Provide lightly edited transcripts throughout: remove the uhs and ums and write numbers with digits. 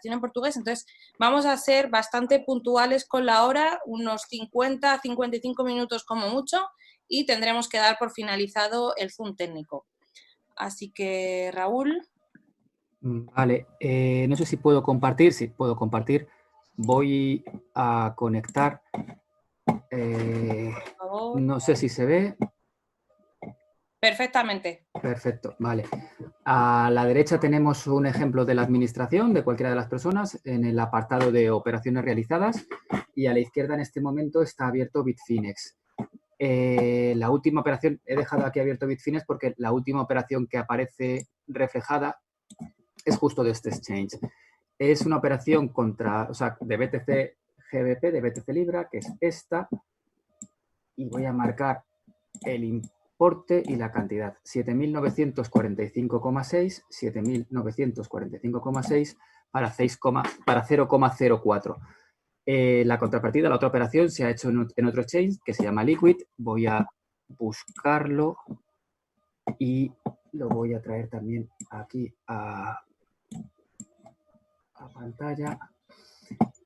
conversación en portugués, entonces vamos a ser bastante puntuales con la hora, unos 50, 55 minutos como mucho, y tendremos que dar por finalizado el Zoom técnico. Así que, Raúl. Vale, no sé si puedo compartir. Sí, puedo compartir. Voy a conectar. Por favor. No sé si se ve. Perfectamente. Perfecto, vale. A la derecha tenemos un ejemplo de la administración de cualquiera de las personas en el apartado de operaciones realizadas y a la izquierda en este momento está abierto Bitfinex. La última operación, he dejado aquí abierto Bitfinex porque la última operación que aparece reflejada es justo de este exchange. Es una operación de BTC GBP, de BTC Libra, que es esta, y voy a marcar el importe y la cantidad, 7.945,6, 7.945,6 para 0,04. La contrapartida, la otra operación, se ha hecho en otro exchange que se llama Liquid. Voy a buscarlo y lo voy a traer también aquí a pantalla.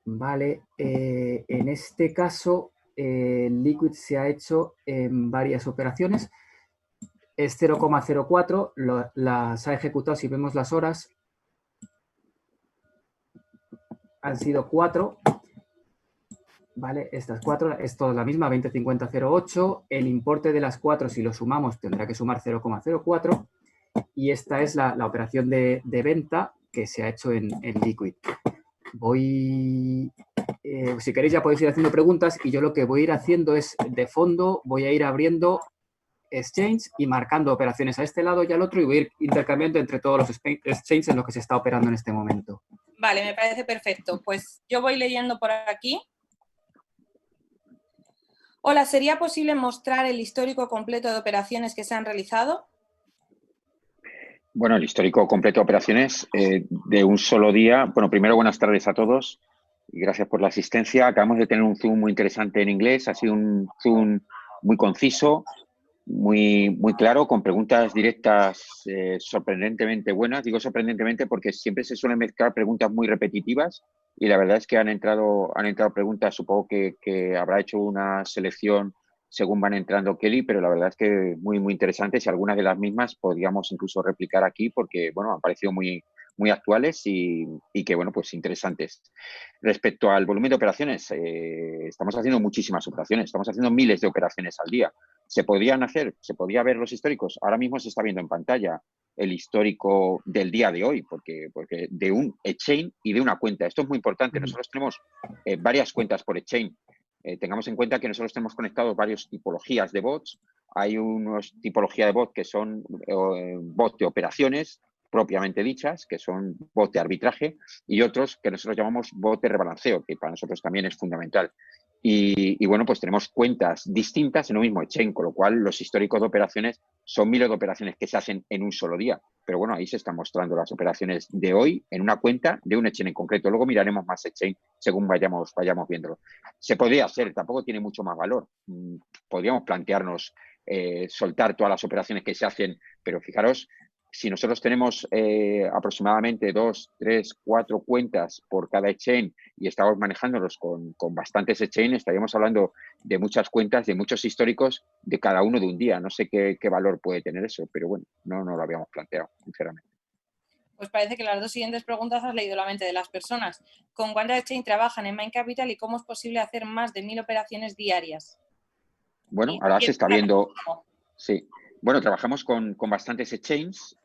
Vale, en este caso, Liquid se ha hecho en varias operaciones. Es 0,04, las ha ejecutado, si vemos las horas, han sido 4. Vale, estas 4 es toda la misma, 20,5008. El importe de las 4, si lo sumamos, tendrá que sumar 0,04. Y esta es la operación de venta que se ha hecho en Liquid. Si queréis ya podéis ir haciendo preguntas y yo lo que voy a ir haciendo es, de fondo, voy a ir abriendo exchange y marcando operaciones a este lado y al otro y voy a ir intercambiando entre todos los exchanges en los que se está operando en este momento. Vale, me parece perfecto. Pues yo voy leyendo por aquí. Hola, ¿sería posible mostrar el histórico completo de operaciones que se han realizado? Bueno, el histórico completo de operaciones de un solo día. Bueno, primero, buenas tardes a todos y gracias por la asistencia. Acabamos de tener un Zoom muy interesante en inglés. Ha sido un Zoom muy conciso, muy claro, con preguntas directas sorprendentemente buenas. Digo sorprendentemente porque siempre se suelen mezclar preguntas muy repetitivas y la verdad es que han entrado preguntas, supongo que habrá hecho una selección según van entrando Kelly, pero la verdad es que muy interesantes y algunas de las mismas podríamos incluso replicar aquí porque, bueno, han parecido muy actuales y que, bueno, pues interesantes. Respecto al volumen de operaciones, estamos haciendo muchísimas operaciones, estamos haciendo miles de operaciones al día. ¿Se podía ver los históricos? Ahora mismo se está viendo en pantalla el histórico del día de hoy, porque de un exchange y de una cuenta. Esto es muy importante. Nosotros tenemos varias cuentas por exchange. Tengamos en cuenta que nosotros tenemos conectados varias tipologías de bots. Hay unos tipologías de bots que son bots de operaciones propiamente dichas, que son bots de arbitraje, y otros que nosotros llamamos bots de rebalanceo, que para nosotros también es fundamental. Y bueno, pues tenemos cuentas distintas en un mismo exchange, con lo cual los históricos de operaciones son miles de operaciones que se hacen en un solo día. Pero bueno, ahí se están mostrando las operaciones de hoy en una cuenta de un exchange en concreto. Luego miraremos más exchange según vayamos viéndolo. Se podría hacer, tampoco tiene mucho más valor. Podríamos plantearnos soltar todas las operaciones que se hacen, pero fijaros, si nosotros tenemos aproximadamente 2, 3, 4 cuentas por cada exchange y estamos manejándolos con bastantes exchanges, estaríamos hablando de muchas cuentas, de muchos históricos de cada uno de un día. No sé qué valor puede tener eso, pero bueno, no lo habíamos planteado, sinceramente. Pues parece que las dos siguientes preguntas has leído la mente de las personas. ¿Con cuántas exchange trabajan en Mind Capital y cómo es posible hacer más de 1000 operaciones diarias? Bueno, ahora se está viendo. Sí. Bueno, trabajamos con bastantes exchanges.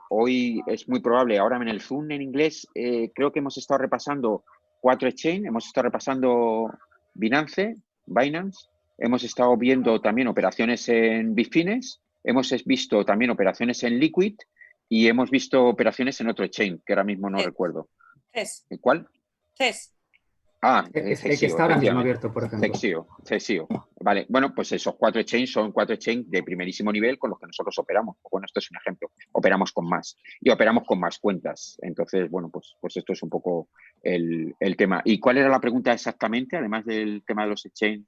Hoy es muy probable, ahora en el Zoom en inglés, creo que hemos estado repasando 4 exchanges. Hemos estado repasando Binance, hemos estado viendo también operaciones en Bitfinex, hemos visto también operaciones en Liquid y hemos visto operaciones en otro exchange, que ahora mismo no recuerdo. CES. ¿Cuál? CES. Es el que está ahora mismo abierto, por ejemplo. CESIO. Vale, bueno, pues esos 4 exchanges son 4 exchanges de primerísimo nivel con los que nosotros operamos. Bueno, esto es un ejemplo. Operamos con más. Y operamos con más cuentas. Entonces, bueno, pues esto es un poco el tema. ¿Y cuál era la pregunta exactamente, además del tema de los exchanges?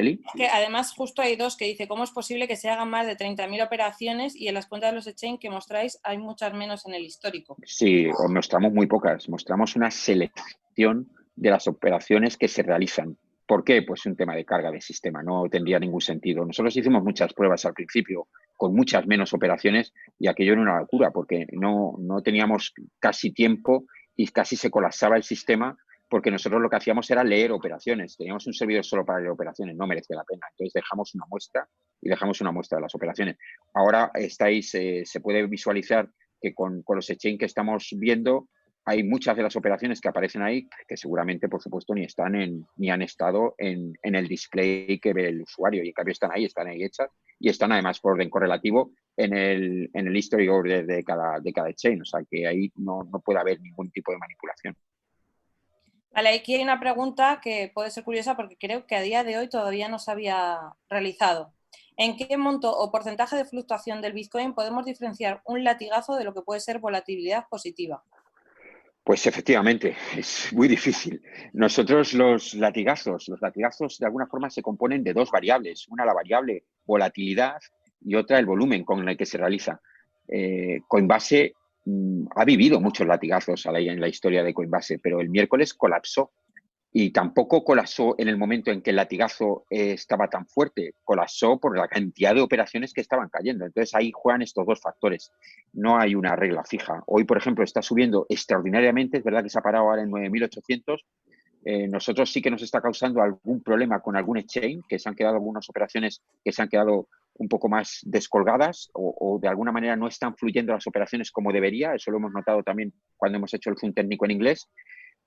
Kelly. Que además justo hay dos que dice, ¿cómo es posible que se hagan más de 30.000 operaciones y en las cuentas de los exchange que mostráis hay muchas menos en el histórico? Sí, os mostramos muy pocas. Mostramos una selección de las operaciones que se realizan. ¿Por qué? Pues un tema de carga de sistema, no tendría ningún sentido. Nosotros hicimos muchas pruebas al principio con muchas menos operaciones y aquello era una locura porque no teníamos casi tiempo y casi se colapsaba el sistema porque nosotros lo que hacíamos era leer operaciones. Teníamos un servidor solo para leer operaciones, no merece la pena. Entonces dejamos una muestra de las operaciones. Ahora se puede visualizar que con los exchange que estamos viendo hay muchas de las operaciones que aparecen ahí que seguramente, por supuesto, ni han estado en el display que ve el usuario y en cambio están ahí hechas y están además por orden correlativo en el history order de cada exchange, o sea que ahí no puede haber ningún tipo de manipulación. Vale, aquí hay una pregunta que puede ser curiosa porque creo que a día de hoy todavía no se había realizado. ¿En qué monto o porcentaje de fluctuación del Bitcoin podemos diferenciar un latigazo de lo que puede ser volatilidad positiva? Pues efectivamente, es muy difícil. Nosotros los latigazos de alguna forma se componen de dos variables. Una, la variable volatilidad y otra, el volumen con el que se realiza. Coinbase ha vivido muchos latigazos en la historia de Coinbase, pero el miércoles colapsó. Y tampoco colapsó en el momento en que el latigazo estaba tan fuerte, colapsó por la cantidad de operaciones que estaban cayendo. Entonces ahí juegan estos dos factores. No hay una regla fija. Hoy, por ejemplo, está subiendo extraordinariamente, es verdad que se ha parado ahora en 9.800. Nosotros sí que nos está causando algún problema con algún exchange, que se han quedado algunas operaciones que se han quedado un poco más descolgadas o de alguna manera no están fluyendo las operaciones como debería. Eso lo hemos notado también cuando hemos hecho el zoom técnico en inglés.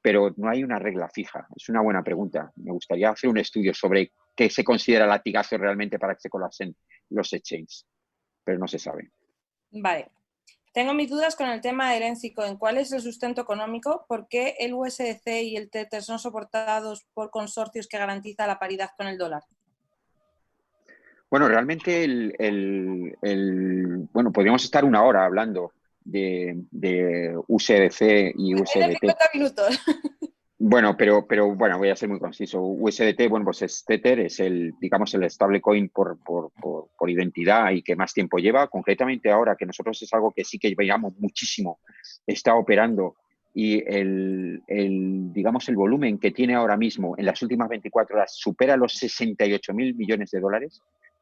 Pero no hay una regla fija. Es una buena pregunta. Me gustaría hacer un estudio sobre qué se considera latigazo realmente para que se colapsen los exchanges, pero no se sabe. Vale. Tengo mis dudas con el tema del Encicoin. ¿Cuál es el sustento económico? ¿Por qué el USDC y el Tether son soportados por consorcios que garantizan la paridad con el dólar? Bueno, realmente bueno, podríamos estar una hora hablando de USDC y USDT. 50 minutos. Bueno, pero bueno, voy a ser muy conciso. USDT, bueno, pues es Tether, es digamos, el stablecoin por identidad y que más tiempo lleva. Concretamente ahora, que nosotros es algo que sí que veíamos muchísimo, está operando y digamos, el volumen que tiene ahora mismo en las últimas 24 horas supera los 68.000 millones de dólares.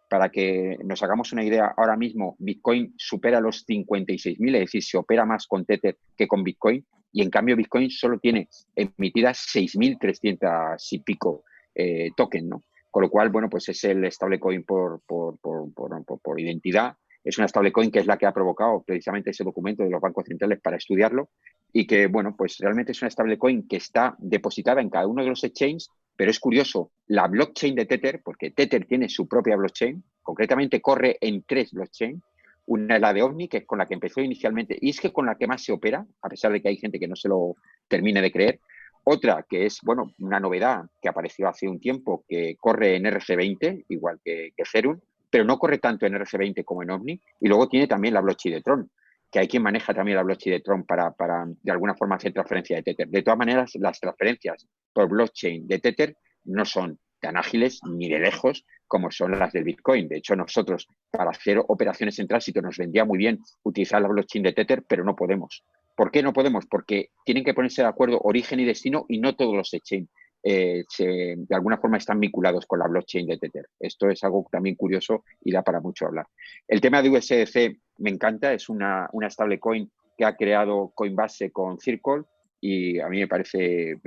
Para que nos hagamos una idea, ahora mismo Bitcoin supera los 56.000, es decir, se opera más con Tether que con Bitcoin. Y en cambio Bitcoin solo tiene emitidas 6.300 y pico tokens, ¿no? Con lo cual, bueno, pues es el stablecoin por identidad. Es una stablecoin que es la que ha provocado precisamente ese documento de los bancos centrales para estudiarlo y que, bueno, pues realmente es una stablecoin que está depositada en cada uno de los exchanges, pero es curioso, la blockchain de Tether, porque Tether tiene su propia blockchain, concretamente corre en 3 blockchains. Una es la de OVNI, que es con la que empezó inicialmente, y es que con la que más se opera, a pesar de que hay gente que no se lo termine de creer. Otra que es, bueno, una novedad que apareció hace un tiempo, que corre en RC20, igual que Ethereum, pero no corre tanto en RC20 como en OVNI. Y luego tiene también la blockchain de Tron, que hay quien maneja también la blockchain de Tron para de alguna forma hacer transferencia de Tether. De todas maneras, las transferencias por blockchain de Tether no son tan ágiles ni de lejos como son las del Bitcoin. De hecho, nosotros para hacer operaciones en tránsito nos vendría muy bien utilizar la blockchain de Tether, pero no podemos. ¿Por qué no podemos? Porque tienen que ponerse de acuerdo origen y destino y no todos los exchange de alguna forma están vinculados con la blockchain de Tether. Esto es algo también curioso y da para mucho hablar. El tema de USDC me encanta, es una stablecoin que ha creado Coinbase con Circle y a mí me parece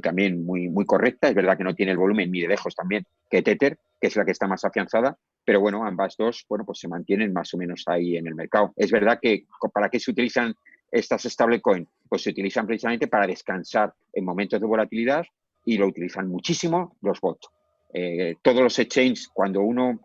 también muy correcta. Es verdad que no tiene el volumen ni de lejos también que Tether, que es la que está más afianzada, pero bueno, ambas dos, bueno, pues se mantienen más o menos ahí en el mercado. Es verdad que ¿para qué se utilizan estas stablecoin? Pues se utilizan precisamente para descansar en momentos de volatilidad y lo utilizan muchísimo los bots. Todos los exchanges, cuando uno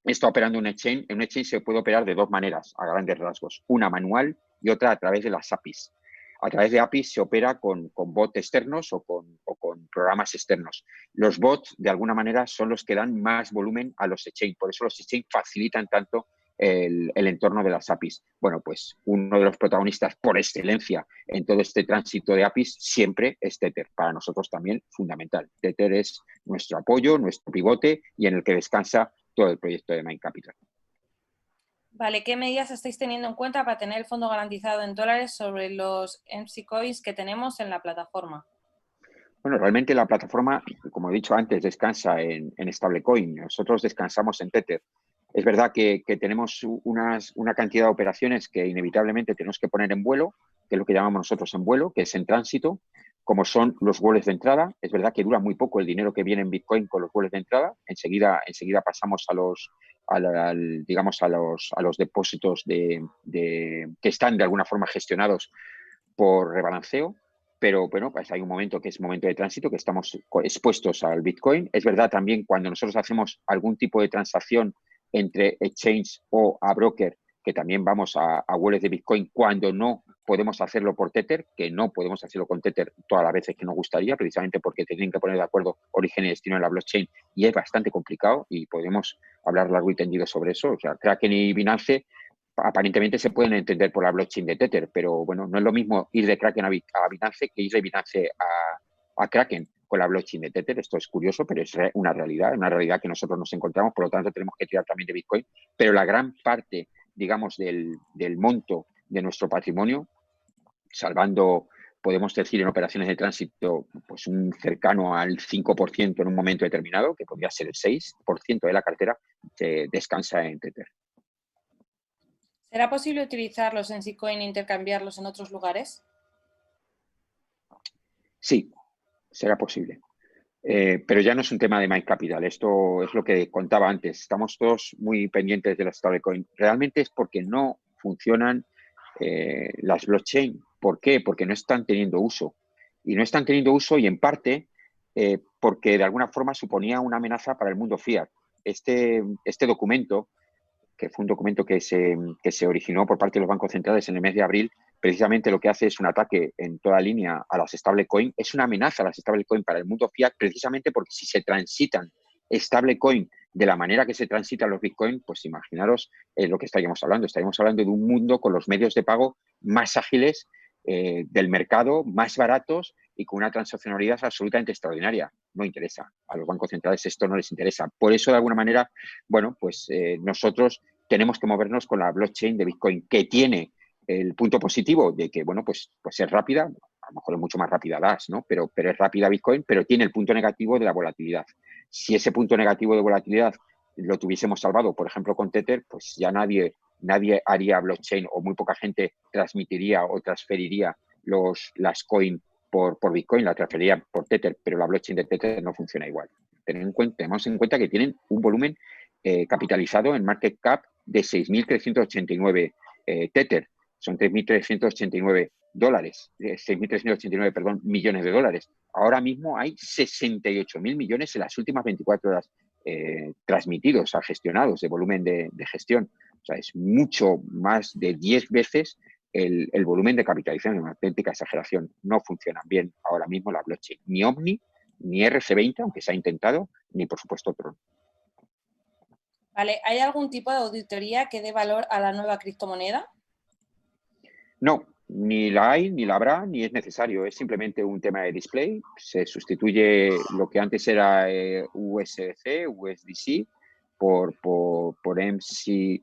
está operando en un exchange se puede operar de dos maneras, a grandes rasgos. Una manual y otra a través de las APIs. A través de APIs se opera con bots externos o con programas externos. Los bots, de alguna manera, son los que dan más volumen a los exchanges. Por eso los exchanges facilitan tanto el entorno de las APIs. Bueno, pues uno de los protagonistas por excelencia en todo este tránsito de APIs siempre es Tether. Para nosotros también fundamental. Tether es nuestro apoyo, nuestro pivote y en el que descansa todo el proyecto de Mind Capital. Vale, ¿qué medidas estáis teniendo en cuenta para tener el fondo garantizado en dólares sobre los MC Coins que tenemos en la plataforma? Bueno, realmente la plataforma, como he dicho antes, descansa en stablecoin. Nosotros descansamos en Tether. Es verdad que tenemos una cantidad de operaciones que inevitablemente tenemos que poner en vuelo, que es lo que llamamos nosotros en vuelo, que es en tránsito, como son los wallets de entrada. Es verdad que dura muy poco el dinero que viene en Bitcoin con los wallets de entrada. Enseguida pasamos a los depósitos que están de alguna forma gestionados por rebalanceo. Pero bueno, pues hay un momento que es momento de tránsito, que estamos expuestos al Bitcoin. Es verdad también cuando nosotros hacemos algún tipo de transacción entre exchange o a broker, que también vamos a wallets de Bitcoin cuando no podemos hacerlo por Tether, que no podemos hacerlo con Tether todas las veces que nos gustaría, precisamente porque tienen que poner de acuerdo origen y destino en la blockchain y es bastante complicado y podemos hablar largo y tendido sobre eso. O sea, Kraken y Binance aparentemente se pueden entender por la blockchain de Tether, pero bueno, no es lo mismo ir de Kraken a Binance que ir de Binance a Kraken con la blockchain de Tether. Esto es curioso, pero es una realidad que nosotros nos encontramos, por lo tanto tenemos que tirar también de Bitcoin, pero la gran parte, digamos, del monto de nuestro patrimonio, salvando, podemos decir, en operaciones de tránsito, pues un cercano al 5% en un momento determinado, que podría ser el 6% de la cartera, descansa en Tether. ¿Será posible utilizar los MC Coin e intercambiarlos en otros lugares? Sí, será posible. Pero ya no es un tema de Mind Capital. Esto es lo que contaba antes. Estamos todos muy pendientes de las stablecoin. Realmente es porque no funcionan las blockchain. ¿Por qué? Porque no están teniendo uso. Y no están teniendo uso y en parte porque de alguna forma suponía una amenaza para el mundo fiat. Este documento, que fue un documento que se originó por parte de los bancos centrales en el mes de abril, precisamente lo que hace es un ataque en toda línea a las stablecoin. Es una amenaza a las stablecoin para el mundo fiat, precisamente porque si se transitan stablecoin de la manera que se transitan los bitcoin, pues imaginaros lo que estaríamos hablando. Estaríamos hablando de un mundo con los medios de pago más ágiles del mercado, más baratos y con una transaccionalidad absolutamente extraordinaria. No interesa. A los bancos centrales esto no les interesa. Por eso, de alguna manera, bueno, pues nosotros tenemos que movernos con la blockchain de Bitcoin, que tiene el punto positivo de que, bueno, pues es rápida, a lo mejor es mucho más rápida Dash, ¿no? Pero es rápida Bitcoin, pero tiene el punto negativo de la volatilidad. Si ese punto negativo de volatilidad lo tuviésemos salvado, por ejemplo, con Tether, pues ya nadie haría blockchain o muy poca gente transmitiría o transferiría las coin por Bitcoin, la transferiría por Tether, pero la blockchain de Tether no funciona igual. Tenemos en cuenta que tienen un volumen capitalizado en market cap de 6.389 Tether. Son 3.389 dólares, 6.389, perdón, millones de dólares. Ahora mismo hay 68.000 millones en las últimas 24 horas transmitidos, gestionados de volumen de gestión. O sea, es mucho más de 10 veces el volumen de capitalización, una auténtica exageración. No funcionan bien ahora mismo la blockchain, ni Omni, ni RC20, aunque se ha intentado, ni por supuesto Tron. Vale, ¿hay algún tipo de auditoría que dé valor a la nueva criptomoneda? No, ni la hay, ni la habrá, ni es necesario. Es simplemente un tema de display. Se sustituye lo que antes era USDC, USDC, por MC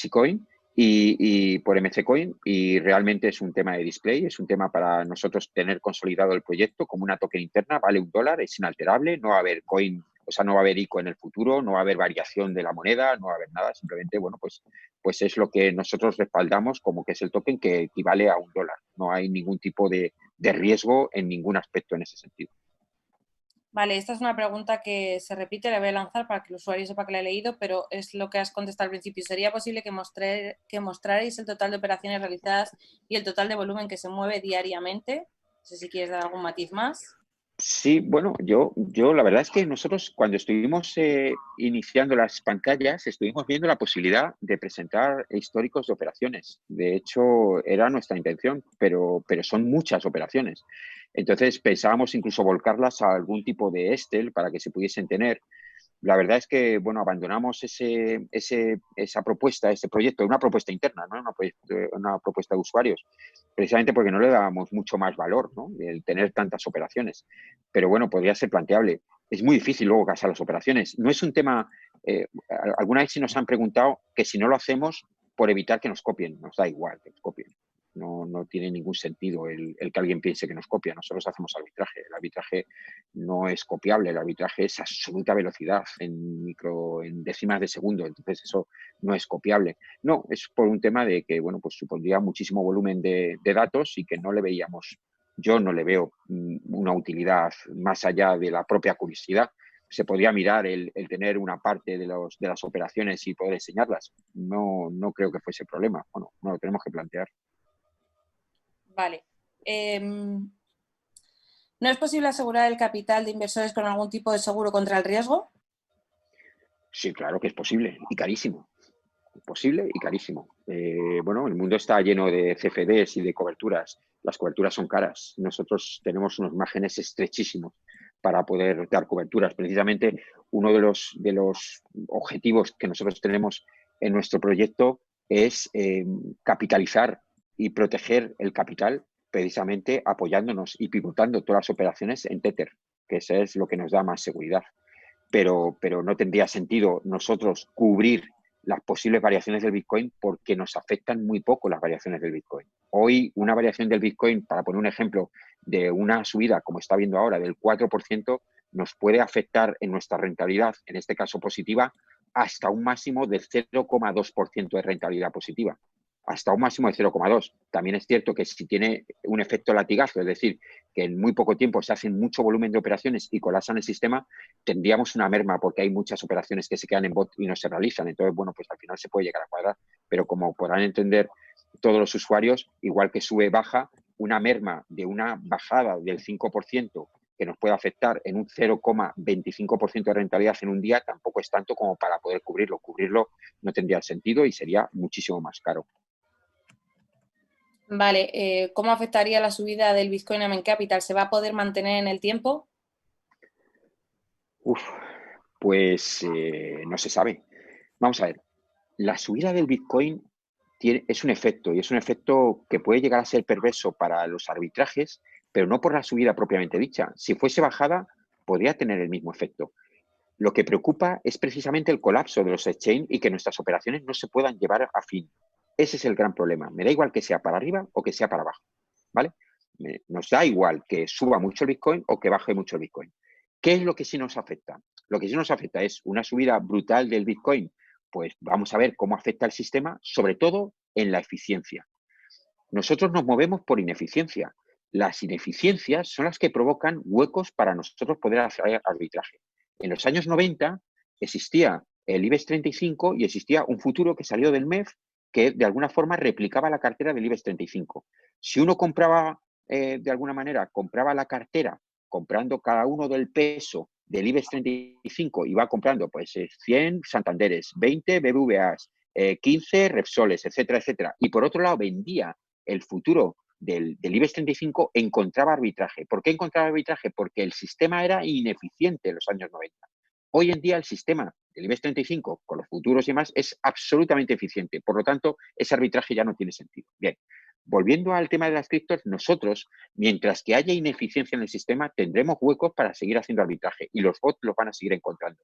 Coin y por MC Coin. Y realmente es un tema de display. Es un tema para nosotros tener consolidado el proyecto como una token interna. Vale $1, es inalterable. No va a haber coin, o sea, no va a haber ICO en el futuro, no va a haber variación de la moneda, no va a haber nada. Simplemente, bueno, pues es lo que nosotros respaldamos como que es el token que equivale a $1. No hay ningún tipo de riesgo en ningún aspecto en ese sentido. Vale, esta es una pregunta que se repite, la voy a lanzar para que el usuario sepa que la he leído, pero es lo que has contestado al principio. ¿Sería posible que mostrarais el total de operaciones realizadas y el total de volumen que se mueve diariamente? No sé si quieres dar algún matiz más. Sí, bueno, yo la verdad es que nosotros cuando estuvimos iniciando las pantallas estuvimos viendo la posibilidad de presentar históricos de operaciones. De hecho, era nuestra intención, pero son muchas operaciones. Entonces pensábamos incluso volcarlas a algún tipo de Excel para que se pudiesen tener. la verdad es que, bueno, abandonamos esa propuesta, ese proyecto, una propuesta interna, ¿no? Una propuesta de usuarios, precisamente porque no le dábamos mucho más valor, ¿no? El tener tantas operaciones. Pero bueno, podría ser planteable. Es muy difícil luego casar las operaciones. No es un tema, alguna vez sí nos han preguntado que si no lo hacemos por evitar que nos copien, nos da igual que nos copien. No tiene ningún sentido el que alguien piense que nos copia. Nosotros hacemos arbitraje. El arbitraje no es copiable, el arbitraje es absoluta velocidad en décimas de segundo, entonces eso no es copiable. No, es por un tema de que, bueno, pues supondría muchísimo volumen de datos y que no le veíamos, yo no le veo una utilidad más allá de la propia curiosidad. Se podría mirar el tener una parte de las operaciones y poder enseñarlas. No creo que fuese problema. Bueno, no lo tenemos que plantear. Vale. ¿No es posible asegurar el capital de inversores con algún tipo de seguro contra el riesgo? Sí, claro que es posible y carísimo. Posible y carísimo. Bueno, el mundo está lleno de CFDs y de coberturas. Las coberturas son caras. Nosotros tenemos unos márgenes estrechísimos para poder dar coberturas. Precisamente uno de los objetivos que nosotros tenemos en nuestro proyecto es capitalizar y proteger el capital, precisamente apoyándonos y pivotando todas las operaciones en Tether, que eso es lo que nos da más seguridad. Pero no tendría sentido nosotros cubrir las posibles variaciones del Bitcoin porque nos afectan muy poco las variaciones del Bitcoin. Hoy una variación del Bitcoin, para poner un ejemplo, de una subida, como está viendo ahora, del 4%, nos puede afectar en nuestra rentabilidad, en este caso positiva, hasta un máximo del 0,2% de rentabilidad positiva. Hasta un máximo de 0,2. También es cierto que si tiene un efecto latigazo, es decir, que en muy poco tiempo se hacen mucho volumen de operaciones y colapsan el sistema, tendríamos una merma porque hay muchas operaciones que se quedan en bot y no se realizan. Entonces, bueno, pues al final se puede llegar a cuadrar. Pero como podrán entender todos los usuarios, igual que sube, baja, una merma de una bajada del 5% que nos puede afectar en un 0,25% de rentabilidad en un día, tampoco es tanto como para poder cubrirlo. Cubrirlo no tendría sentido y sería muchísimo más caro. Vale, ¿cómo afectaría la subida del Bitcoin a Main Capital? ¿Se va a poder mantener en el tiempo? Pues no se sabe. Vamos a ver, la subida del Bitcoin es un efecto y es un efecto que puede llegar a ser perverso para los arbitrajes, pero no por la subida propiamente dicha. Si fuese bajada, podría tener el mismo efecto. Lo que preocupa es precisamente el colapso de los exchange y que nuestras operaciones no se puedan llevar a fin. Ese es el gran problema. Me da igual que sea para arriba o que sea para abajo, ¿vale? Nos da igual que suba mucho el Bitcoin o que baje mucho el Bitcoin. ¿Qué es lo que sí nos afecta? Lo que sí nos afecta es una subida brutal del Bitcoin. Pues vamos a ver cómo afecta el sistema, sobre todo en la eficiencia. Nosotros nos movemos por ineficiencia. Las ineficiencias son las que provocan huecos para nosotros poder hacer arbitraje. En los años 90 existía el IBEX 35 y existía un futuro que salió del MEF que de alguna forma replicaba la cartera del IBEX 35. Si uno compraba, de alguna manera, compraba la cartera comprando cada uno del peso del IBEX 35 y va comprando pues 100 Santanderes, 20 BBVAs, 15 Repsoles, etcétera, etcétera. Y por otro lado vendía el futuro del IBEX 35, encontraba arbitraje. ¿Por qué encontraba arbitraje? Porque el sistema era ineficiente en los años 90. Hoy en día el sistema del IBEX 35 con los futuros y demás es absolutamente eficiente. Por lo tanto, ese arbitraje ya no tiene sentido. Bien, volviendo al tema de las criptos, nosotros, mientras que haya ineficiencia en el sistema, tendremos huecos para seguir haciendo arbitraje y los bots los van a seguir encontrando.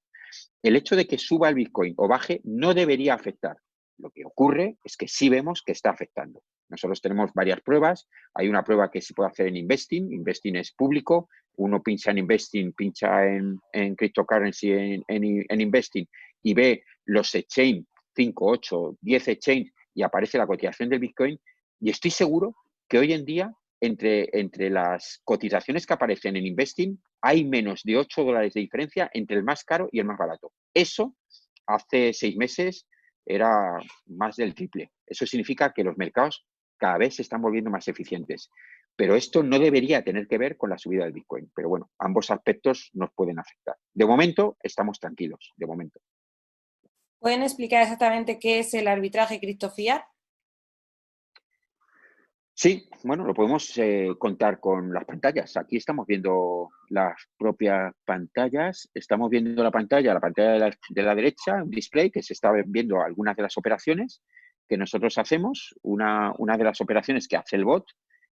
El hecho de que suba el Bitcoin o baje no debería afectar. Lo que ocurre es que sí vemos que está afectando. Nosotros tenemos varias pruebas. Hay una prueba que se puede hacer en Investing. Investing es público. Uno pincha en Investing, pincha en Cryptocurrency, en Investing y ve los exchange, 5, 8, 10 exchange y aparece la cotización del Bitcoin. Y estoy seguro que hoy en día, entre las cotizaciones que aparecen en Investing, hay menos de $8 de diferencia entre el más caro y el más barato. Eso, hace 6 meses, era más del triple. Eso significa que los mercados cada vez se están volviendo más eficientes. Pero esto no debería tener que ver con la subida del Bitcoin. Pero bueno, ambos aspectos nos pueden afectar. De momento, estamos tranquilos, de momento. ¿Pueden explicar exactamente qué es el arbitraje cripto fiat? Sí, bueno, lo podemos contar con las pantallas. Aquí estamos viendo las propias pantallas. Estamos viendo la pantalla de la derecha, un display que se está viendo algunas de las operaciones que nosotros hacemos. Una de las operaciones que hace el bot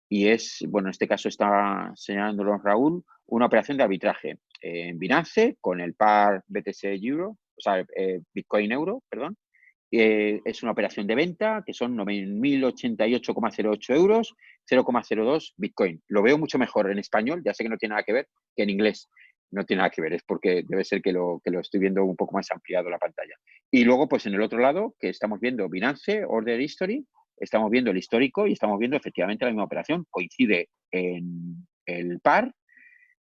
y es, bueno, en este caso está señalándolo Raúl, una operación de arbitraje en Binance con el par BTC Euro, o sea, Bitcoin Euro, perdón. Es una operación de venta que son 9.088,08 euros, 0,02 Bitcoin. Lo veo mucho mejor en español, ya sé que no tiene nada que ver, que en inglés. No tiene nada que ver, es porque debe ser que lo estoy viendo un poco más ampliado la pantalla. Y luego, pues en el otro lado, que estamos viendo Binance, Order History, estamos viendo el histórico y estamos viendo efectivamente la misma operación. Coincide en el par,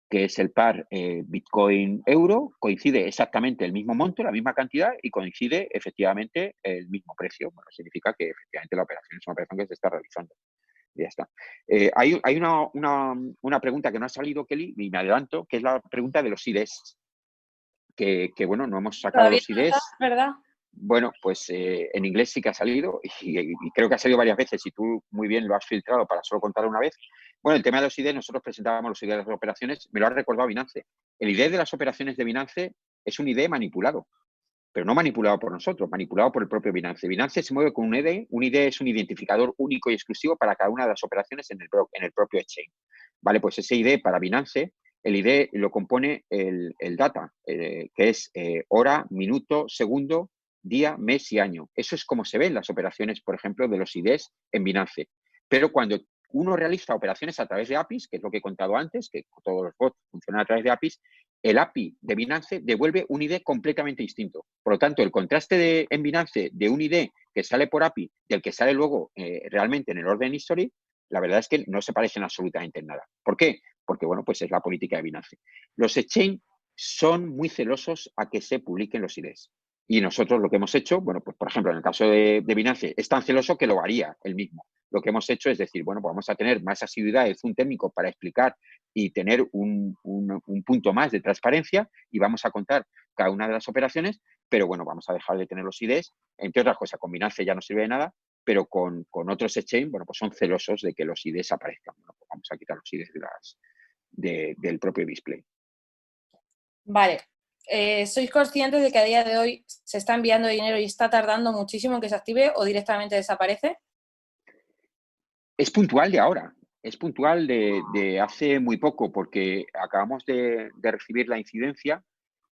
que es el par Bitcoin-Euro, coincide exactamente el mismo monto, la misma cantidad y coincide efectivamente el mismo precio. Bueno, significa que efectivamente la operación es una operación que se está realizando. Y ya está. Hay una pregunta que no ha salido, Kelly, y me adelanto, que es la pregunta de los IDs. Que bueno, no hemos sacado Todavía los no está, IDs. ¿verdad? Bueno, pues en inglés sí que ha salido y creo que ha salido varias veces y tú muy bien lo has filtrado para solo contar una vez. Bueno, el tema de los ID, nosotros presentábamos los ID de las operaciones, me lo ha recordado Binance. El ID de las operaciones de Binance es un ID manipulado, pero no manipulado por nosotros, manipulado por el propio Binance. Binance se mueve con un ID. Un ID es un identificador único y exclusivo para cada una de las operaciones en el propio exchange. Vale, pues ese ID para Binance, el ID lo compone el data, que es hora, minuto, segundo, día, mes y año. Eso es como se ven las operaciones, por ejemplo, de los IDs en Binance. Pero cuando uno realiza operaciones a través de APIs, que es lo que he contado antes, que todos los bots funcionan a través de APIs, el API de Binance devuelve un ID completamente distinto. Por lo tanto, el contraste en Binance de un ID que sale por API del que sale luego realmente en el Order History, la verdad es que no se parecen absolutamente en nada. ¿Por qué? Porque, bueno, pues es la política de Binance. Los exchange son muy celosos a que se publiquen los IDs. Y nosotros lo que hemos hecho, bueno, pues por ejemplo, en el caso de Binance, es tan celoso que lo haría él mismo. Lo que hemos hecho es decir, bueno, pues vamos a tener más asiduidad de Zoom técnico para explicar y tener un punto más de transparencia y vamos a contar cada una de las operaciones, pero bueno, vamos a dejar de tener los IDs, entre otras cosas, con Binance ya no sirve de nada, pero con otros exchange, bueno, pues son celosos de que los IDs aparezcan. Bueno, pues vamos a quitar los IDs del propio display. Vale. ¿Sois conscientes de que a día de hoy se está enviando dinero y está tardando muchísimo en que se active o directamente desaparece? Es puntual de ahora, es puntual de hace muy poco, porque acabamos de recibir la incidencia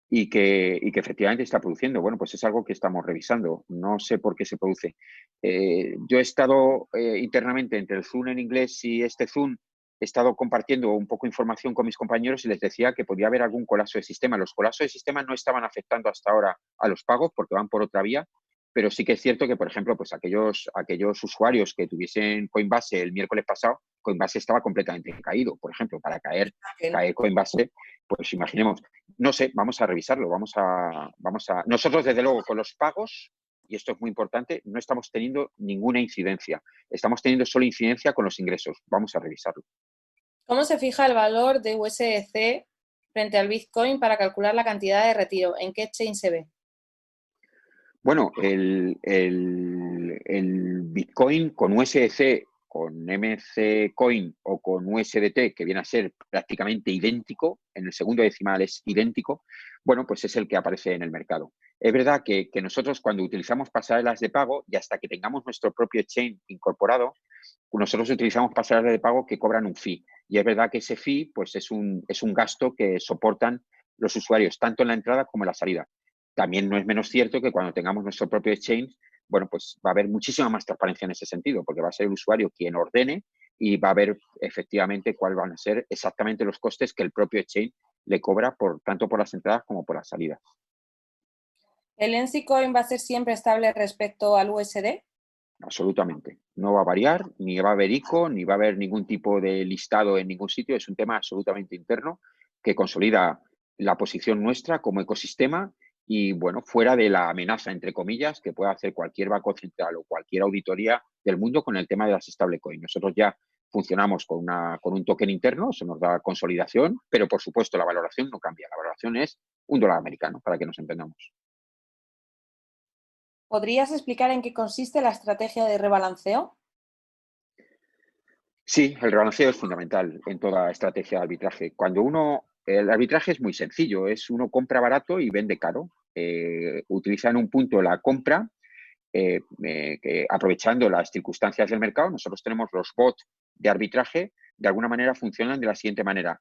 y que efectivamente está produciendo. Bueno, pues es algo que estamos revisando. No sé por qué se produce. Yo he estado internamente entre el Zoom en inglés y este Zoom, he estado compartiendo un poco de información con mis compañeros y les decía que podía haber algún colapso de sistema. Los colapsos de sistema no estaban afectando hasta ahora a los pagos porque van por otra vía, pero sí que es cierto que, por ejemplo, pues aquellos usuarios que tuviesen Coinbase el miércoles pasado, Coinbase estaba completamente caído. Por ejemplo, para caer Coinbase, pues imaginemos, no sé, vamos a revisarlo, nosotros desde luego con los pagos, y esto es muy importante, no estamos teniendo ninguna incidencia, estamos teniendo solo incidencia con los ingresos, vamos a revisarlo. ¿Cómo se fija el valor de USDC frente al Bitcoin para calcular la cantidad de retiro? ¿En qué exchange se ve? Bueno, el Bitcoin con USDC, con MC Coin o con USDT, que viene a ser prácticamente idéntico, en el segundo decimal es idéntico, bueno, pues es el que aparece en el mercado. Es verdad que nosotros cuando utilizamos pasarelas de pago y hasta que tengamos nuestro propio exchange incorporado, nosotros utilizamos pasarelas de pago que cobran un fee. Y es verdad que ese fee pues es un gasto que soportan los usuarios, tanto en la entrada como en la salida. También no es menos cierto que cuando tengamos nuestro propio exchange, bueno, pues va a haber muchísima más transparencia en ese sentido, porque va a ser el usuario quien ordene y va a ver efectivamente cuáles van a ser exactamente los costes que el propio exchange le cobra tanto por las entradas como por las salidas. ¿El NC Coin va a ser siempre estable respecto al USD? Absolutamente. No va a variar, ni va a haber ICO, ni va a haber ningún tipo de listado en ningún sitio. Es un tema absolutamente interno que consolida la posición nuestra como ecosistema y, bueno, fuera de la amenaza, entre comillas, que pueda hacer cualquier banco central o cualquier auditoría del mundo con el tema de las stablecoins. Nosotros ya funcionamos con un token interno, eso nos da consolidación, pero, por supuesto, la valoración no cambia. La valoración es $1 americano, para que nos entendamos. ¿Podrías explicar en qué consiste la estrategia de rebalanceo? Sí, el rebalanceo es fundamental en toda estrategia de arbitraje. El arbitraje es muy sencillo, uno compra barato y vende caro. Utiliza en un punto la compra, que aprovechando las circunstancias del mercado. Nosotros tenemos los bots de arbitraje, de alguna manera funcionan de la siguiente manera.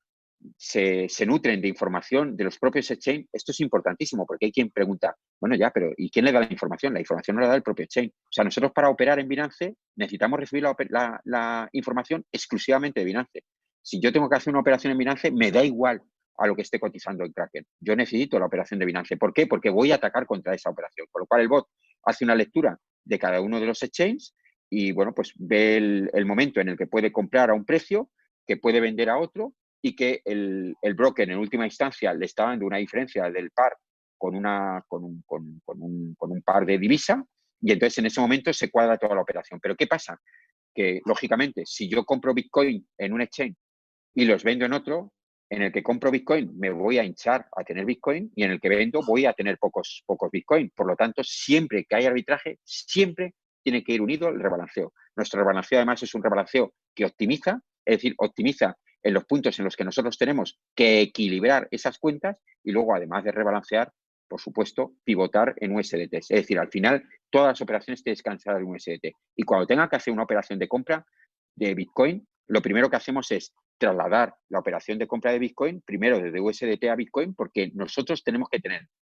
Se nutren de información de los propios exchange. Esto es importantísimo porque hay quien pregunta, bueno, ya, pero ¿y quién le da la información? La información no la da el propio exchange. O sea, nosotros para operar en Binance necesitamos recibir la información exclusivamente de Binance. Si yo tengo que hacer una operación en Binance, me da igual a lo que esté cotizando el Kraken. Yo necesito la operación de Binance. ¿Por qué? Porque voy a atacar contra esa operación. Con lo cual el bot hace una lectura de cada uno de los exchanges y, bueno, pues ve el momento en el que puede comprar a un precio, que puede vender a otro y que el broker en última instancia le está dando una diferencia del par con un par de divisa y entonces en ese momento se cuadra toda la operación. Pero ¿qué pasa? Que lógicamente si yo compro Bitcoin en un exchange y los vendo en otro, en el que compro Bitcoin me voy a hinchar a tener Bitcoin y en el que vendo voy a tener pocos Bitcoin. Por lo tanto, siempre que hay arbitraje, siempre tiene que ir unido el rebalanceo. Nuestro rebalanceo además es un rebalanceo que optimiza, es decir, optimiza en los puntos en los que nosotros tenemos que equilibrar esas cuentas y luego, además de rebalancear, por supuesto, pivotar en USDT. Es decir, al final, todas las operaciones tienen que descansar en USDT. Y cuando tenga que hacer una operación de compra de Bitcoin, lo primero que hacemos es trasladar la operación de compra de Bitcoin primero desde USDT a Bitcoin, porque nosotros tenemos que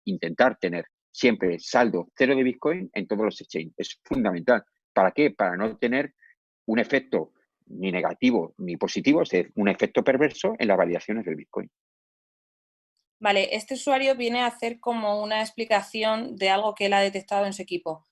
intentar tener siempre saldo cero de Bitcoin en todos los exchanges. Es fundamental. ¿Para qué? Para no tener un efecto ni negativo ni positivo, es decir, un efecto perverso en las variaciones del Bitcoin. Vale, este usuario viene a hacer como una explicación de algo que él ha detectado en su equipo.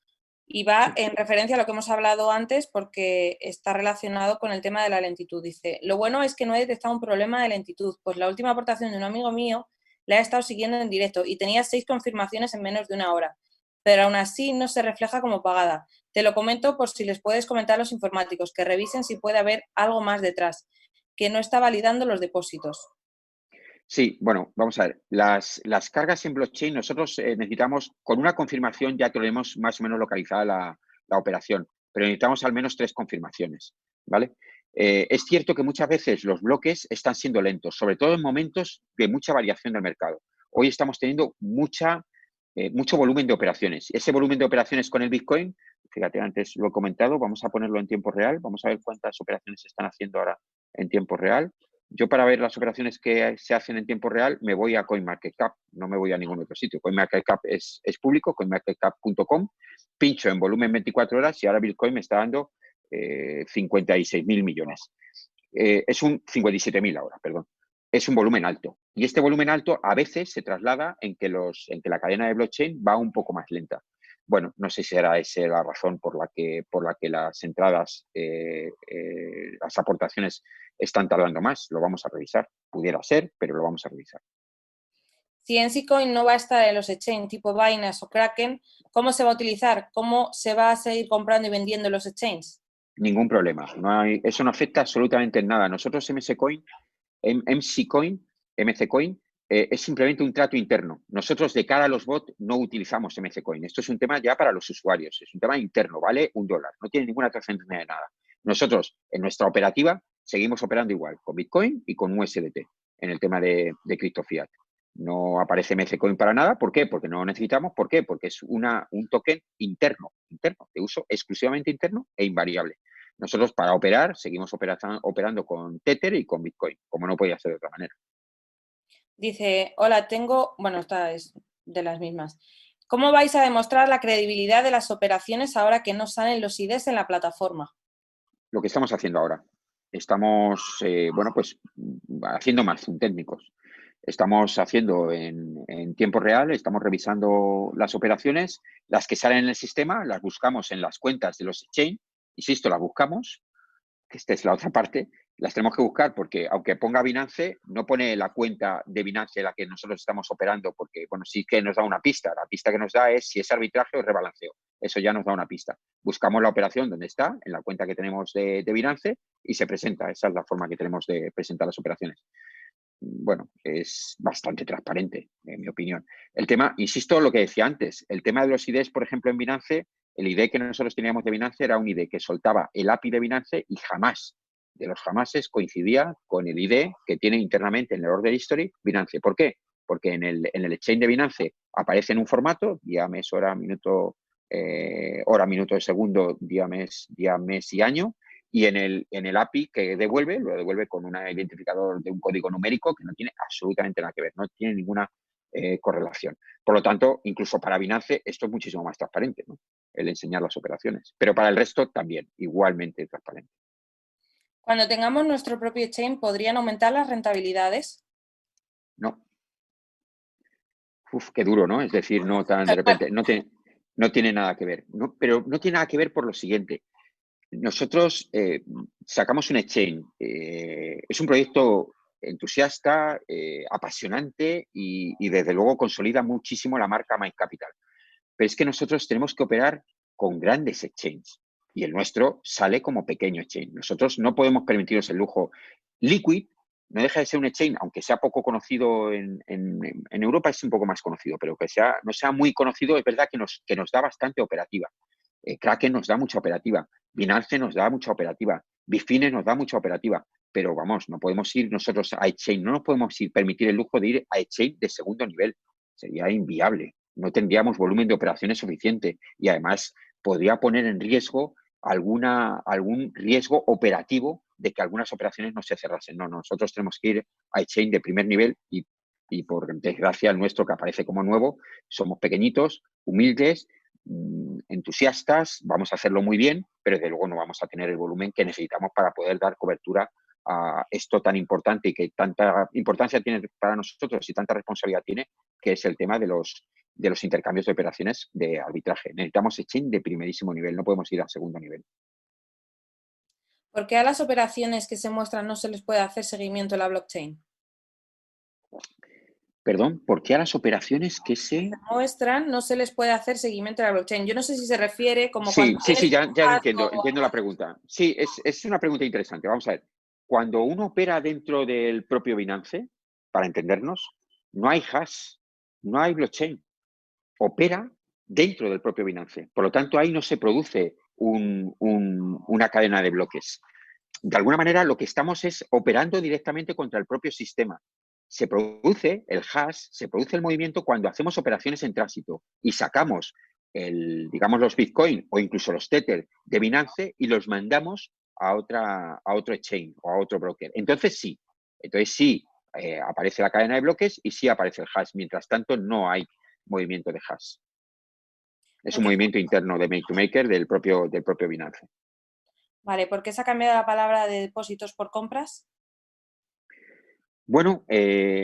Y va en referencia a lo que hemos hablado antes porque está relacionado con el tema de la lentitud. Dice, lo bueno es que no he detectado un problema de lentitud, pues la última aportación de un amigo mío la he estado siguiendo en directo y tenía 6 confirmaciones en menos de una hora, pero aún así no se refleja como pagada. Te lo comento por si les puedes comentar a los informáticos, que revisen si puede haber algo más detrás, que no está validando los depósitos. Sí, bueno, vamos a ver. Las cargas en blockchain, nosotros necesitamos, con una confirmación ya tenemos más o menos localizada la operación, pero necesitamos al menos 3 confirmaciones, ¿vale? Es cierto que muchas veces los bloques están siendo lentos, sobre todo en momentos de mucha variación del mercado. Hoy estamos teniendo mucho volumen de operaciones. Ese volumen de operaciones con el Bitcoin, fíjate, antes lo he comentado, vamos a ponerlo en tiempo real, vamos a ver cuántas operaciones se están haciendo ahora en tiempo real. Yo para ver las operaciones que se hacen en tiempo real me voy a CoinMarketCap, no me voy a ningún otro sitio. CoinMarketCap es público, coinmarketcap.com, pincho en volumen 24 horas y ahora Bitcoin me está dando 56.000 millones. Es un 57.000 ahora, perdón. Es un volumen alto. Y este volumen alto a veces se traslada en que la cadena de blockchain va un poco más lenta. Bueno, no sé si será esa la razón por la que las entradas, las aportaciones están tardando más. Lo vamos a revisar. Pudiera ser, pero lo vamos a revisar. Si NCCoin no va a estar en los exchanges tipo Binance o Kraken, ¿cómo se va a utilizar? ¿Cómo se va a seguir comprando y vendiendo en los exchanges? Ningún problema. Eso no afecta absolutamente en nada. Nosotros MCCoin, es simplemente un trato interno. Nosotros de cara a los bots no utilizamos MCCoin. Esto es un tema ya para los usuarios. Es un tema interno, vale $1. No tiene ninguna trascendencia de nada. Nosotros, en nuestra operativa, seguimos operando igual con Bitcoin y con USDT en el tema de cripto fiat. No aparece MCCoin para nada. ¿Por qué? Porque no lo necesitamos. ¿Por qué? Porque es un token interno, de uso exclusivamente interno e invariable. Nosotros para operar seguimos operando con Tether y con Bitcoin, como no podía ser de otra manera. Dice, hola, bueno, esta es de las mismas. ¿Cómo vais a demostrar la credibilidad de las operaciones ahora que no salen los IDs en la plataforma? Lo que estamos haciendo ahora. Estamos, pues haciendo más técnicos. Estamos haciendo en tiempo real, estamos revisando las operaciones, las que salen en el sistema, las buscamos en las cuentas de los exchange, insisto, las buscamos, que esta es la otra parte, las tenemos que buscar porque aunque ponga Binance, no pone la cuenta de Binance en la que nosotros estamos operando porque, bueno, sí que nos da una pista. La pista que nos da es si es arbitraje o rebalanceo. Eso ya nos da una pista. Buscamos la operación donde está, en la cuenta que tenemos de Binance y se presenta. Esa es la forma que tenemos de presentar las operaciones. Bueno, es bastante transparente, en mi opinión. El tema, insisto, lo que decía antes, el tema de los IDs, por ejemplo, en Binance, el ID que nosotros teníamos de Binance era un ID que soltaba el API de Binance y jamás de los Hamases coincidía con el ID que tiene internamente en el Order History Binance. ¿Por qué? Porque en el exchange de Binance aparece en un formato, día, mes, hora, minuto, minuto, segundo, día, mes y año, y en el API que devuelve, lo devuelve con un identificador de un código numérico que no tiene absolutamente nada que ver, no tiene ninguna correlación. Por lo tanto, incluso para Binance esto es muchísimo más transparente, ¿no? El enseñar las operaciones. Pero para el resto también, igualmente transparente. Cuando tengamos nuestro propio chain, ¿podrían aumentar las rentabilidades? No. Uf, qué duro, ¿no? Es decir, no tan de repente, no tiene nada que ver. ¿No? Pero no tiene nada que ver por lo siguiente. Nosotros sacamos un exchange. Es un proyecto entusiasta, apasionante y desde luego consolida muchísimo la marca Mind Capital. Pero es que nosotros tenemos que operar con grandes exchanges y el nuestro sale como pequeño exchange. Nosotros no podemos permitirnos el lujo. Liquid no deja de ser un exchange, aunque sea poco conocido en Europa, es un poco más conocido, pero que no sea muy conocido, es verdad que nos da bastante operativa. Kraken nos da mucha operativa, Binance nos da mucha operativa, Bitfinex nos da mucha operativa, pero vamos, no podemos ir nosotros a exchange, no nos podemos permitir el lujo de ir a exchange de segundo nivel, sería inviable, no tendríamos volumen de operaciones suficiente y además podría poner en riesgo algún riesgo operativo de que algunas operaciones no se cerrasen. No, nosotros tenemos que ir a exchange de primer nivel y por desgracia el nuestro, que aparece como nuevo, somos pequeñitos, humildes, entusiastas, vamos a hacerlo muy bien, pero desde luego no vamos a tener el volumen que necesitamos para poder dar cobertura a esto tan importante y que tanta importancia tiene para nosotros y tanta responsabilidad tiene, que es el tema de los intercambios de operaciones de arbitraje. Necesitamos exchange de primerísimo nivel, no podemos ir a segundo nivel. ¿Por qué a las operaciones que se muestran no se les puede hacer seguimiento en la blockchain? Perdón, ¿por qué a las operaciones que se muestran no se les puede hacer seguimiento en la blockchain? Yo no sé si se refiere como Sí, cuando sí, ya entiendo o... la pregunta. Sí, es una pregunta interesante. Vamos a ver. Cuando uno opera dentro del propio Binance, para entendernos, no hay hash, no hay blockchain. Opera dentro del propio Binance. Por lo tanto, ahí no se produce una cadena de bloques. De alguna manera, lo que estamos es operando directamente contra el propio sistema. Se produce el hash, se produce el movimiento cuando hacemos operaciones en tránsito y sacamos digamos, los Bitcoin o incluso los Tether de Binance y los mandamos a otro exchange o a otro broker. Entonces sí, aparece la cadena de bloques y sí aparece el hash. Mientras tanto, no hay movimiento de hash. Es un movimiento interno de make to maker del propio Binance. Vale, ¿por qué se ha cambiado la palabra de depósitos por compras? Bueno,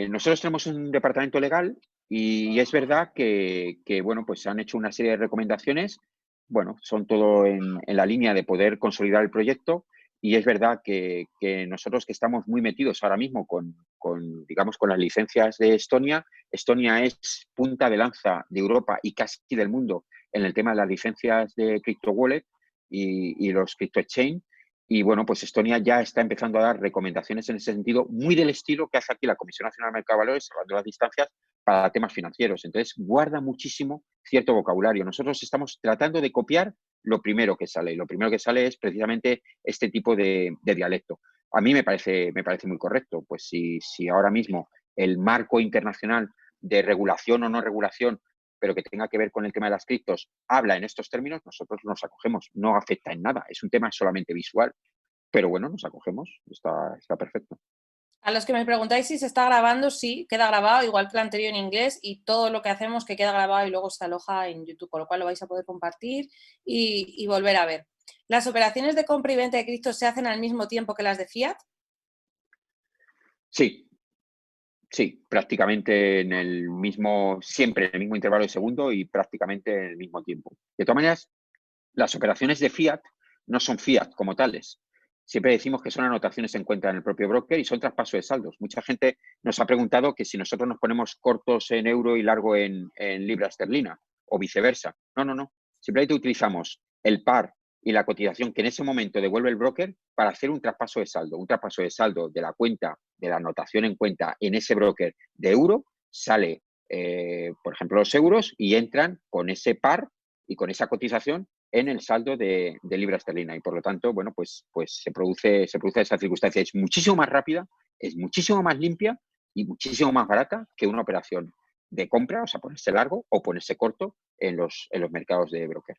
nosotros tenemos un departamento legal y es verdad que bueno, pues se han hecho una serie de recomendaciones. Bueno, son todo en la línea de poder consolidar el proyecto y es verdad que nosotros que estamos muy metidos ahora mismo digamos, con las licencias de Estonia. Estonia es punta de lanza de Europa y casi del mundo en el tema de las licencias de crypto wallet y los crypto exchange. Y bueno, pues Estonia ya está empezando a dar recomendaciones en ese sentido, muy del estilo que hace aquí la Comisión Nacional del Mercado de Valores, salvando las distancias, para temas financieros. Entonces, guarda muchísimo cierto vocabulario. Nosotros estamos tratando de copiar lo primero que sale. Y lo primero que sale es precisamente este tipo de dialecto. A mí me parece muy correcto. Pues si ahora mismo el marco internacional de regulación o no regulación, pero que tenga que ver con el tema de las criptos, habla en estos términos, nosotros nos acogemos. No afecta en nada. Es un tema solamente visual. Pero bueno, nos acogemos. Está perfecto. A los que me preguntáis si se está grabando, sí, queda grabado, igual que el anterior en inglés, y todo lo que hacemos que queda grabado y luego se aloja en YouTube, con lo cual lo vais a poder compartir y volver a ver. ¿Las operaciones de compra y venta de criptos se hacen al mismo tiempo que las de fiat? Sí, prácticamente siempre en el mismo intervalo de segundo y prácticamente en el mismo tiempo. De todas maneras, las operaciones de fiat no son fiat como tales. Siempre decimos que son anotaciones en cuenta en el propio broker y son traspaso de saldos. Mucha gente nos ha preguntado que si nosotros nos ponemos cortos en euro y largo en libra esterlina o viceversa. No. Simplemente utilizamos el par y la cotización que en ese momento devuelve el broker para hacer un traspaso de saldo. Un traspaso de saldo de la cuenta, de la anotación en cuenta en ese broker de euro, sale, por ejemplo, los euros y entran con ese par y con esa cotización en el saldo de libra esterlina y por lo tanto, bueno, pues se produce esa circunstancia. Es muchísimo más rápida, es muchísimo más limpia y muchísimo más barata que una operación de compra, o sea, ponerse largo o ponerse corto en los mercados de broker.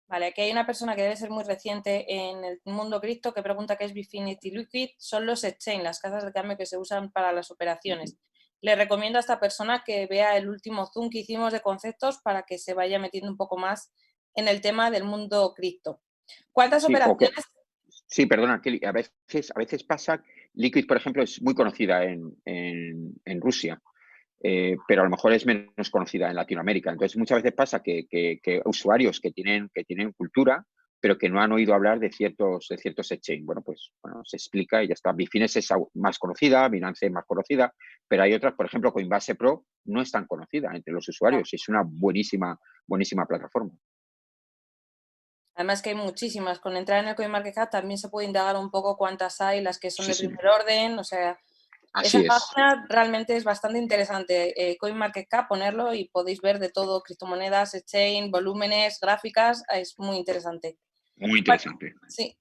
Vale, aquí hay una persona que debe ser muy reciente en el mundo cripto que pregunta qué es Bitfinity Liquid. Son los exchange, las casas de cambio que se usan para las operaciones. Le recomiendo a esta persona que vea el último Zoom que hicimos de conceptos para que se vaya metiendo un poco más en el tema del mundo cripto. ¿Cuántas operaciones? Sí, perdona, Kelly, a veces pasa, Liquid, por ejemplo, es muy conocida en Rusia. Pero a lo mejor es menos conocida en Latinoamérica. Entonces, muchas veces pasa que usuarios que tienen cultura, pero que no han oído hablar de ciertos exchange. Bueno, pues se explica y ya está. Bitfinex es más conocida, Binance es más conocida, pero hay otras, por ejemplo, Coinbase Pro no es tan conocida entre los usuarios. Es una buenísima plataforma. Además que hay muchísimas. Con entrar en el CoinMarketCap también se puede indagar un poco cuántas hay, las que son de primer orden, o sea... Esa página realmente es bastante interesante. CoinMarketCap, ponerlo y podéis ver de todo, criptomonedas, exchange, volúmenes, gráficas, es muy interesante. Muy interesante. Sí.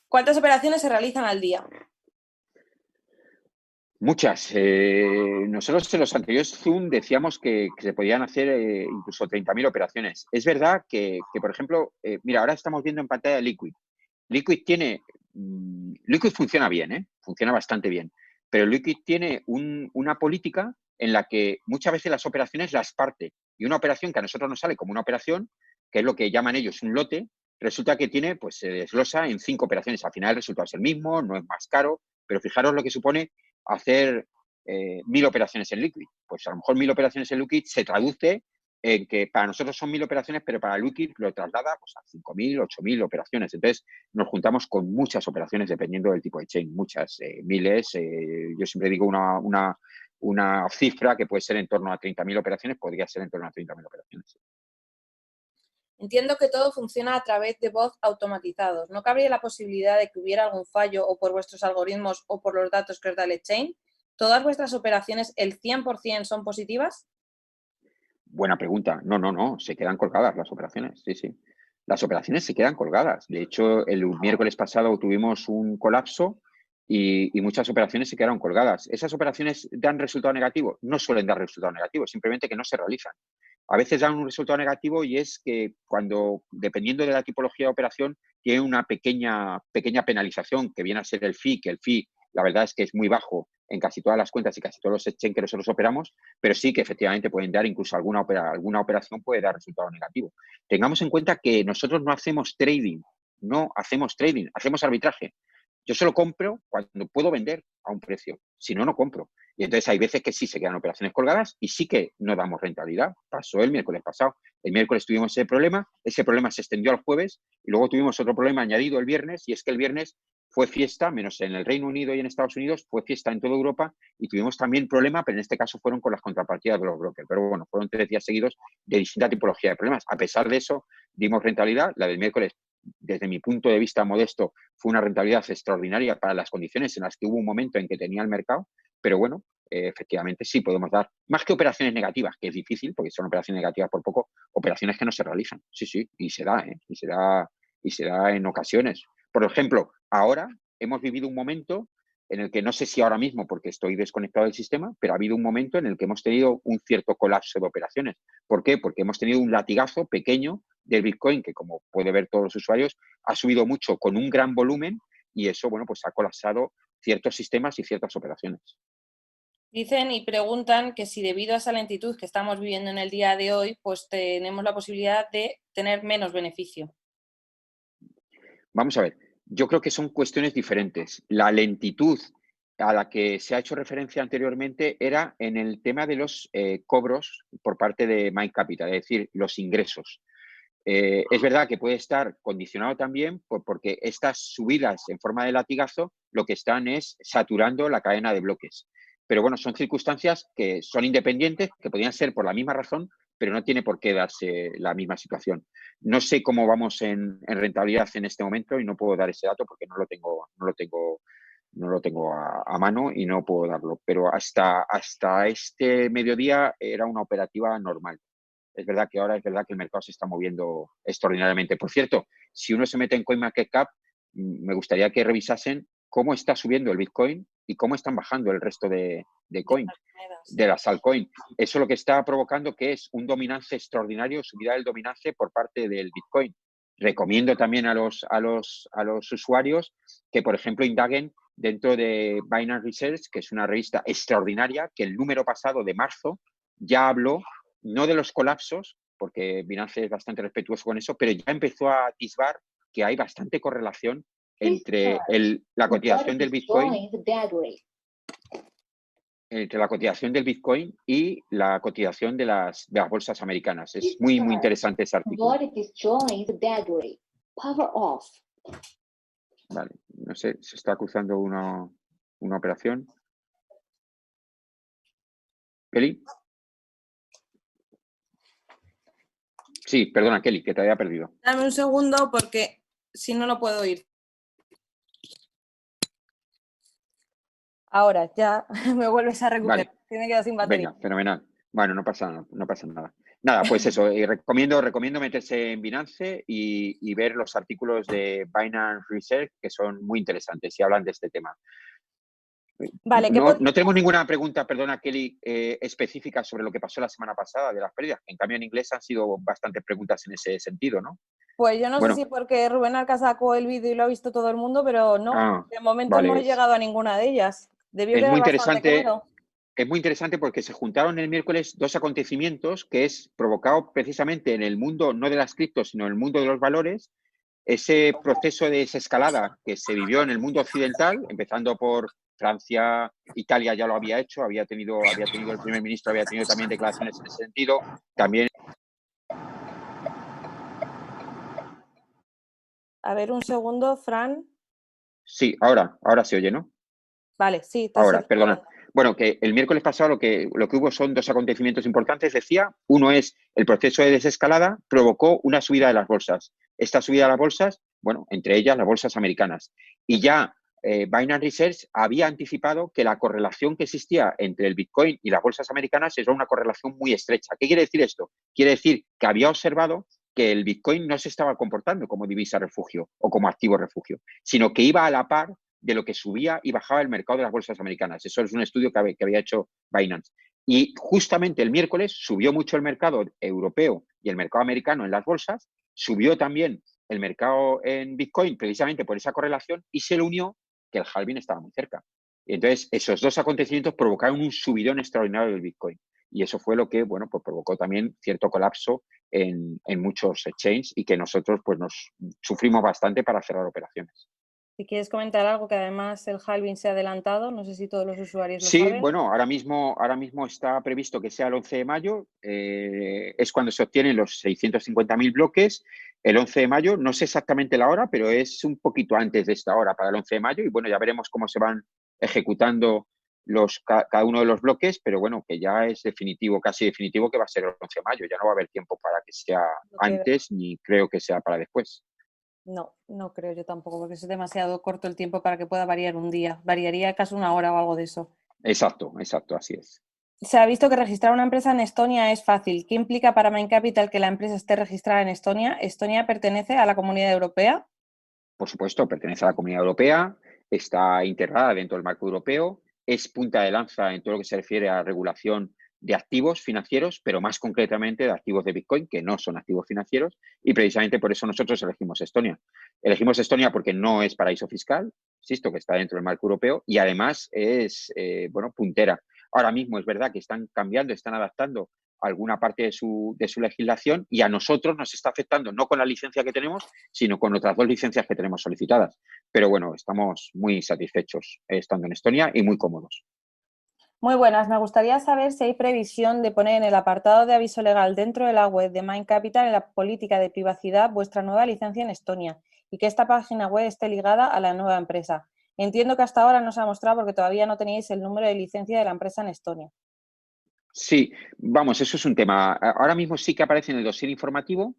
¿Cuántas operaciones se realizan al día? Muchas. Nosotros en los anteriores Zoom decíamos que se podían hacer incluso 30.000 operaciones. Es verdad que por ejemplo, mira, ahora estamos viendo en pantalla Liquid. Liquid funciona bien, funciona bastante bien, pero Liquid tiene una política en la que muchas veces las operaciones las parte y una operación que a nosotros nos sale como una operación, que es lo que llaman ellos un lote, resulta que se desglosa en 5 operaciones. Al final el resultado es el mismo, no es más caro, pero fijaros lo que supone hacer 1.000 operaciones en Liquid. Pues a lo mejor 1.000 operaciones en Liquid se traduce en que para nosotros son 1.000 operaciones, pero para Liquid lo traslada pues, a 5.000, 8.000 operaciones. Entonces, nos juntamos con muchas operaciones dependiendo del tipo de chain, muchas, miles. Yo siempre digo una cifra que puede ser en torno a 30.000 operaciones, podría ser en torno a 30.000 operaciones. Entiendo que todo funciona a través de bots automatizados. ¿No cabría la posibilidad de que hubiera algún fallo o por vuestros algoritmos o por los datos que os da el exchange? ¿Todas vuestras operaciones, el 100% son positivas? Buena pregunta. No, se quedan colgadas las operaciones, sí. Las operaciones se quedan colgadas. De hecho, el miércoles pasado tuvimos un colapso y muchas operaciones se quedaron colgadas. ¿Esas operaciones dan resultado negativo? No suelen dar resultado negativo, simplemente que no se realizan. A veces dan un resultado negativo y es que cuando, dependiendo de la tipología de operación, tiene una pequeña penalización que viene a ser el fee, que el fee la verdad es que es muy bajo en casi todas las cuentas y casi todos los exchanges que nosotros operamos, pero sí que efectivamente pueden dar, incluso alguna operación puede dar resultado negativo. Tengamos en cuenta que nosotros no hacemos trading, hacemos arbitraje. Yo solo compro cuando puedo vender a un precio, si no, no compro. Y entonces hay veces que sí se quedan operaciones colgadas y sí que no damos rentabilidad. Pasó el miércoles pasado. El miércoles tuvimos ese problema se extendió al jueves y luego tuvimos otro problema añadido el viernes y es que el viernes fue fiesta, menos en el Reino Unido y en Estados Unidos, fue fiesta en toda Europa y tuvimos también problema, pero en este caso fueron con las contrapartidas de los brokers. Pero bueno, fueron 3 días seguidos de distinta tipología de problemas. A pesar de eso, dimos rentabilidad. La del miércoles, desde mi punto de vista modesto, fue una rentabilidad extraordinaria para las condiciones en las que hubo un momento en que tenía el mercado, pero bueno, efectivamente sí podemos dar, más que operaciones negativas, que es difícil, porque son operaciones negativas por poco, operaciones que no se realizan. Sí, y se da, y se da en ocasiones. Por ejemplo, ahora hemos vivido un momento en el que no sé si ahora mismo, porque estoy desconectado del sistema, pero ha habido un momento en el que hemos tenido un cierto colapso de operaciones. ¿Por qué? Porque hemos tenido un latigazo pequeño del Bitcoin, que como puede ver todos los usuarios, ha subido mucho con un gran volumen y eso, bueno, pues ha colapsado ciertos sistemas y ciertas operaciones. Dicen y preguntan que si debido a esa lentitud que estamos viviendo en el día de hoy, pues tenemos la posibilidad de tener menos beneficio. Vamos a ver, yo creo que son cuestiones diferentes. La lentitud a la que se ha hecho referencia anteriormente era en el tema de los cobros por parte de My Capital, es decir, los ingresos. Es verdad que puede estar condicionado también porque estas subidas en forma de latigazo lo que están es saturando la cadena de bloques. Pero bueno, son circunstancias que son independientes, que podrían ser por la misma razón, pero no tiene por qué darse la misma situación. No sé cómo vamos en rentabilidad en este momento y no puedo dar ese dato porque no lo tengo a mano y no puedo darlo. Pero hasta este mediodía era una operativa normal. es verdad que ahora es verdad que el mercado se está moviendo extraordinariamente. Por cierto, si uno se mete en CoinMarketCap, me gustaría que revisasen cómo está subiendo el Bitcoin y cómo están bajando el resto de coins, de las altcoins. Eso lo que está provocando que es un dominance extraordinario, subida del dominance por parte del Bitcoin. Recomiendo también a los usuarios que, por ejemplo, indaguen dentro de Binance Research, que es una revista extraordinaria, que el número pasado de marzo ya habló no de los colapsos, porque Binance es bastante respetuoso con eso, pero ya empezó a atisbar que hay bastante correlación entre la cotización del Bitcoin y la cotización de las bolsas americanas. Es muy, muy interesante ese artículo. Vale, no sé, se está cruzando una operación. ¿Kelly? Sí, perdona, Kelly, que te había perdido. Dame un segundo porque si no, no puedo oír. Ahora, ya me vuelves a recuperar. Vale. Tiene que quedar sin batería. Venga, fenomenal. Bueno, no pasa nada. Nada, pues eso, recomiendo meterse en Binance y ver los artículos de Binance Research, que son muy interesantes y hablan de este tema. Vale, no tenemos ninguna pregunta, perdona, Kelly, específica sobre lo que pasó la semana pasada de las pérdidas. En cambio, en inglés han sido bastantes preguntas en ese sentido, ¿no? Pues yo no sé si porque Rubén Arca sacó el vídeo y lo ha visto todo el mundo, pero no, de momento no he llegado a ninguna de ellas. Debió quedar bastante claro. Es muy interesante porque se juntaron el miércoles dos acontecimientos que es provocado precisamente en el mundo, no de las criptos, sino en el mundo de los valores, ese proceso de desescalada que se vivió en el mundo occidental, empezando por Francia, Italia ya lo había hecho, había tenido el primer ministro, había tenido también declaraciones en ese sentido, también. A ver, un segundo, Fran. Sí, ahora se oye, ¿no? Vale, sí. Ahora, perdona. Bueno, que el miércoles pasado lo que hubo son dos acontecimientos importantes, decía. Uno es el proceso de desescalada provocó una subida de las bolsas. Esta subida de las bolsas, bueno, entre ellas las bolsas americanas. Y ya Binance Research había anticipado que la correlación que existía entre el Bitcoin y las bolsas americanas era una correlación muy estrecha. ¿Qué quiere decir esto? Quiere decir que había observado que el Bitcoin no se estaba comportando como divisa refugio o como activo refugio, sino que iba a la par de lo que subía y bajaba el mercado de las bolsas americanas. Eso es un estudio que había hecho Binance. Y justamente el miércoles subió mucho el mercado europeo y el mercado americano en las bolsas, subió también el mercado en Bitcoin precisamente por esa correlación y se le unió que el halving estaba muy cerca. Y entonces, esos dos acontecimientos provocaron un subidón extraordinario del Bitcoin. Y eso fue lo que, bueno, pues provocó también cierto colapso en muchos exchanges y que nosotros pues nos sufrimos bastante para cerrar operaciones. Si quieres comentar algo, que además el halving se ha adelantado, no sé si todos los usuarios lo saben. Sí, bueno, ahora mismo está previsto que sea el 11 de mayo, es cuando se obtienen los 650.000 bloques. El 11 de mayo, no sé exactamente la hora, pero es un poquito antes de esta hora para el 11 de mayo y bueno, ya veremos cómo se van ejecutando cada uno de los bloques, pero bueno, que ya es definitivo, casi definitivo que va a ser el 11 de mayo, ya no va a haber tiempo para que sea antes ni creo que sea para después. No creo yo tampoco, porque es demasiado corto el tiempo para que pueda variar un día. Variaría casi una hora o algo de eso. Exacto, así es. Se ha visto que registrar una empresa en Estonia es fácil. ¿Qué implica para Mind Capital que la empresa esté registrada en Estonia? ¿Estonia pertenece a la Comunidad Europea? Por supuesto, pertenece a la Comunidad Europea, está integrada dentro del marco europeo, es punta de lanza en todo lo que se refiere a regulación de activos financieros, pero más concretamente de activos de Bitcoin, que no son activos financieros, y precisamente por eso nosotros elegimos Estonia. Elegimos Estonia porque no es paraíso fiscal, insisto, que está dentro del marco europeo, y además es, puntera. Ahora mismo es verdad que están cambiando, están adaptando alguna parte de su legislación y a nosotros nos está afectando no con la licencia que tenemos, sino con otras dos licencias que tenemos solicitadas. Pero bueno, estamos muy satisfechos estando en Estonia y muy cómodos. Muy buenas. Me gustaría saber si hay previsión de poner en el apartado de aviso legal dentro de la web de Mind Capital en la política de privacidad vuestra nueva licencia en Estonia y que esta página web esté ligada a la nueva empresa. Entiendo que hasta ahora no se ha mostrado porque todavía no teníais el número de licencia de la empresa en Estonia. Sí, vamos, eso es un tema. Ahora mismo sí que aparece en el dossier informativo,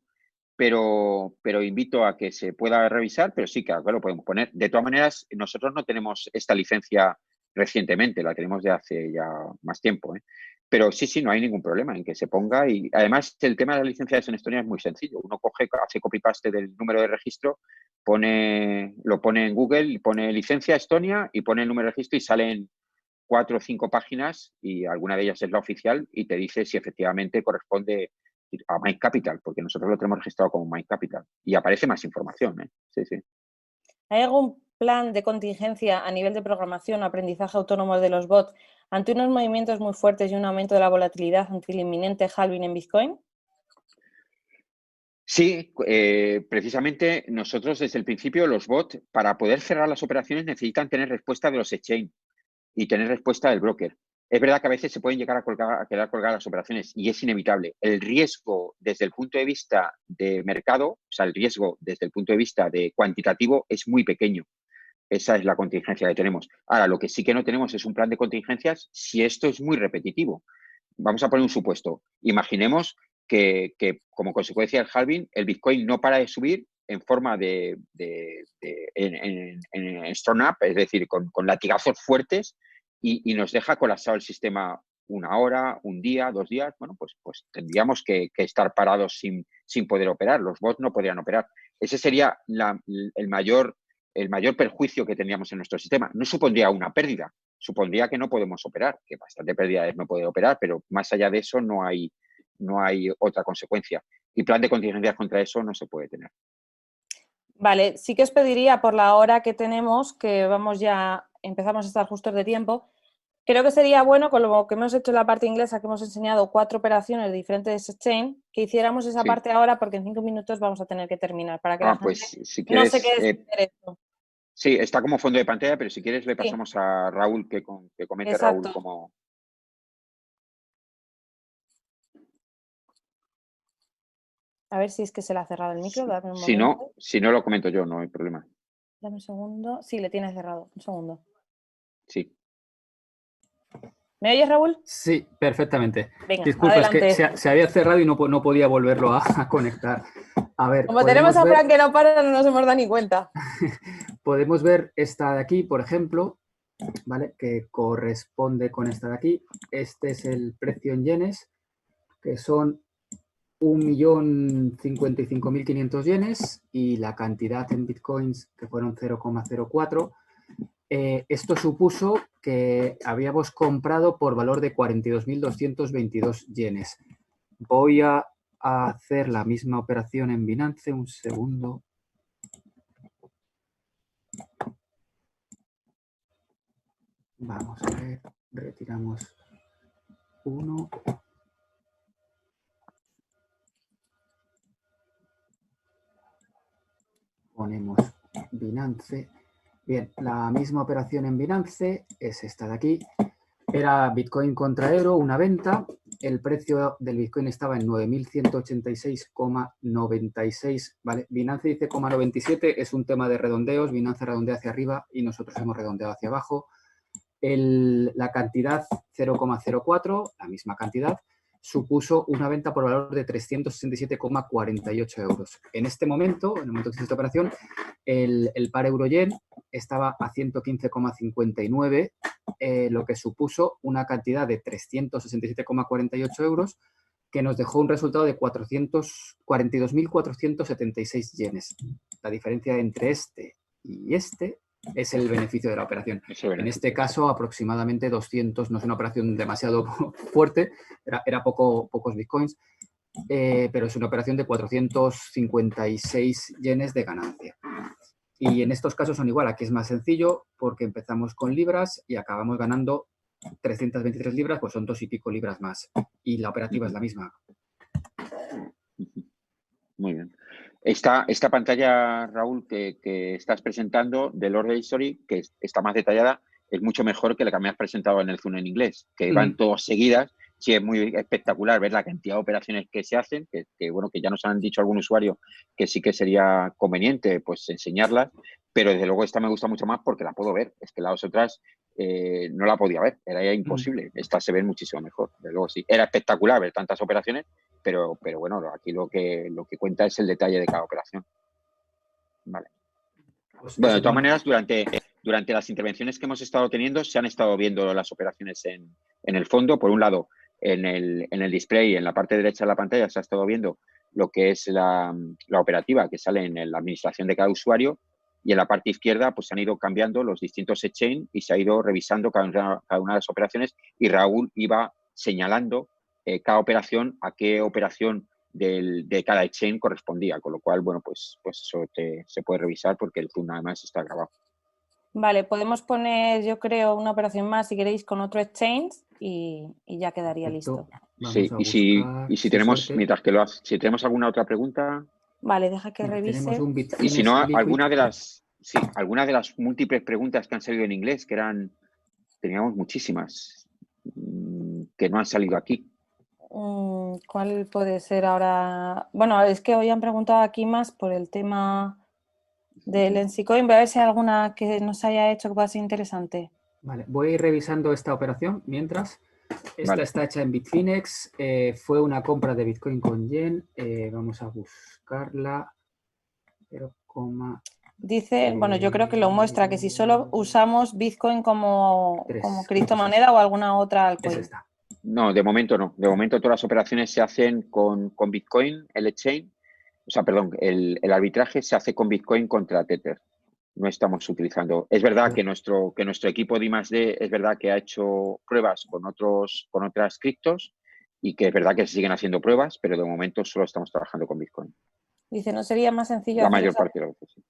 pero invito a que se pueda revisar, pero sí que lo podemos poner. De todas maneras, nosotros no tenemos esta licencia recientemente, la tenemos de hace ya más tiempo, ¿eh? Pero sí, no hay ningún problema en que se ponga. Y además el tema de las licencias en Estonia es muy sencillo. Uno hace copy-paste del número de registro, lo pone en Google y pone licencia Estonia y pone el número de registro y salen 4 o 5 páginas y alguna de ellas es la oficial y te dice si efectivamente corresponde a Mind Capital, porque nosotros lo tenemos registrado como Mind Capital y aparece más información, ¿eh? Sí. ¿Hay algún plan de contingencia a nivel de programación o aprendizaje autónomo de los bots ante unos movimientos muy fuertes y un aumento de la volatilidad ante el inminente halving en Bitcoin? Sí, precisamente nosotros desde el principio los bots, para poder cerrar las operaciones, necesitan tener respuesta de los exchange y tener respuesta del broker. Es verdad que a veces se pueden llegar a quedar colgadas las operaciones y es inevitable. El riesgo desde el punto de vista de mercado, o sea, el riesgo desde el punto de vista de cuantitativo es muy pequeño. Esa es la contingencia que tenemos. Ahora, lo que sí que no tenemos es un plan de contingencias si esto es muy repetitivo. Vamos a poner un supuesto. Imaginemos que como consecuencia del halving, el Bitcoin no para de subir en forma en strong up, es decir, con latigazos fuertes y nos deja colapsado el sistema una hora, un día, 2 días. Bueno, pues tendríamos que estar parados sin poder operar. Los bots no podrían operar. Ese sería el mayor perjuicio que tendríamos en nuestro sistema. No supondría una pérdida, supondría que no podemos operar, que bastante pérdida es no poder operar, pero más allá de eso no hay otra consecuencia. Y plan de contingencias contra eso no se puede tener. Vale, sí que os pediría por la hora que tenemos, que empezamos a estar justos de tiempo, creo que sería bueno, con lo que hemos hecho en la parte inglesa, que hemos enseñado 4 operaciones de diferentes exchange, que hiciéramos esa parte ahora porque en 5 minutos vamos a tener que terminar para que la gente pues si no quieres, se quede sin ver esto. Sí, está como fondo de pantalla, pero si quieres le Sí, pasamos a Raúl que comente Raúl exacto. cómo. A ver si es que se le ha cerrado el micro, dame un Si momento. no lo comento yo, no hay problema. Dame un segundo. Sí, le tiene cerrado. Un segundo. Sí. ¿Me oyes, Raúl? Sí, perfectamente. Venga, Disculpa, es que adelante. se había cerrado y no podía volverlo a conectar. A ver, Como tenemos a Fran que no para, no nos hemos dado ni cuenta. Podemos ver esta de aquí, por ejemplo, ¿vale? Que corresponde con esta de aquí. Este es el precio en yenes, que son 1.055.500 yenes y la cantidad en bitcoins que fueron 0,04. Esto supuso que habíamos comprado por valor de 42.222 yenes. Voy a hacer la misma operación en Binance. Un segundo. Vamos a ver. Retiramos 1. Ponemos Binance. Bien, la misma operación en Binance es esta de aquí. Era Bitcoin contra euro, una venta. El precio del Bitcoin estaba en 9.186,96. ¿Vale? Binance dice 97, es un tema de redondeos. Binance redondea hacia arriba y nosotros hemos redondeado hacia abajo. La cantidad 0,04, la misma cantidad, supuso una venta por valor de 367,48 euros. En este momento, en el momento que hice esta operación, el par euro-yen estaba a 115,59, lo que supuso una cantidad de 367,48 euros, que nos dejó un resultado de 42.476 yenes. La diferencia entre este y este es el beneficio de la operación. En este caso, aproximadamente 200, no es una operación demasiado fuerte, era pocos bitcoins, pero es una operación de 456 yenes de ganancia. Y en estos casos son igual, aquí es más sencillo porque empezamos con libras y acabamos ganando 323 libras, pues son 2 y pico libras más. Y la operativa es la misma. Muy bien. Esta pantalla, Raúl, que estás presentando del Order History, que está más detallada, es mucho mejor que la que me has presentado en el Zoom en inglés, que van todas seguidas. Sí, es muy espectacular ver la cantidad de operaciones que se hacen, que bueno, que ya nos han dicho algún usuario que sí que sería conveniente pues enseñarlas, pero desde luego esta me gusta mucho más porque la puedo ver. Es que las otras no la podía ver, era ya imposible. Esta se ve muchísimo mejor, desde luego sí. Era espectacular ver tantas operaciones, pero bueno, aquí lo que cuenta es el detalle de cada operación. Vale. Pues bueno, eso, de todas maneras, durante durante las intervenciones que hemos estado teniendo se han estado viendo las operaciones en el fondo. Por un lado, en el display, en la parte derecha de la pantalla, se ha estado viendo lo que es la operativa que sale en la administración de cada usuario, y en la parte izquierda pues se han ido cambiando los distintos exchange y se ha ido revisando cada una de las operaciones, y Raúl iba señalando cada operación, a qué operación de cada exchange correspondía, con lo cual, bueno, pues eso se puede revisar porque el Zoom además está grabado. Vale, podemos poner, yo creo, una operación más si queréis con otro exchange y ya quedaría listo. Sí, y si tenemos, mientras que si tenemos alguna otra pregunta. Vale, deja que revise. Tenemos un y si no, alguna de las múltiples preguntas que han salido en inglés, teníamos muchísimas que no han salido aquí. ¿Cuál puede ser ahora? Bueno, es que hoy han preguntado aquí más por el tema del NCCoin. Voy a ver si hay alguna que nos haya hecho que pueda ser interesante. Vale, voy a ir revisando esta operación mientras. Esta está hecha en Bitfinex. Fue una compra de Bitcoin con yen. Vamos a buscarla. 0, dice, bueno, yo creo que lo muestra, que si solo usamos Bitcoin como criptomoneda o alguna otra altcoin. No, de momento no. De momento todas las operaciones se hacen con Bitcoin, el exchange. O sea, perdón, el arbitraje se hace con Bitcoin contra Tether. No estamos utilizando. Es verdad que nuestro equipo de I+D es verdad que ha hecho pruebas con otras criptos, y que es verdad que se siguen haciendo pruebas, pero de momento solo estamos trabajando con Bitcoin. Dice, ¿no sería más sencillo la mayor parte de las veces?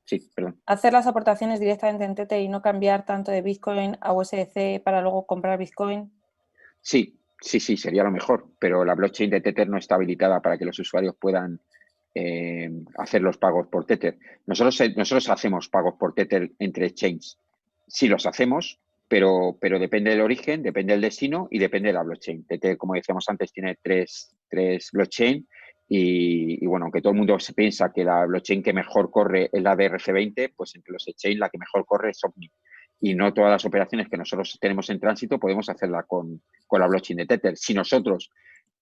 Sí, perdón. Hacer las aportaciones directamente en Tether y no cambiar tanto de Bitcoin a USDC para luego comprar Bitcoin? Sí, sería lo mejor, pero la blockchain de Tether no está habilitada para que los usuarios puedan hacer los pagos por Tether. Nosotros hacemos pagos por Tether entre exchanges. Sí los hacemos, pero depende del origen, depende del destino y depende de la blockchain. Tether, como decíamos antes, tiene tres blockchain y bueno, aunque todo el mundo se piensa que la blockchain que mejor corre es la de RC20, pues entre los exchanges la que mejor corre es Omni. Y no todas las operaciones que nosotros tenemos en tránsito podemos hacerla con la blockchain de Tether. Si nosotros,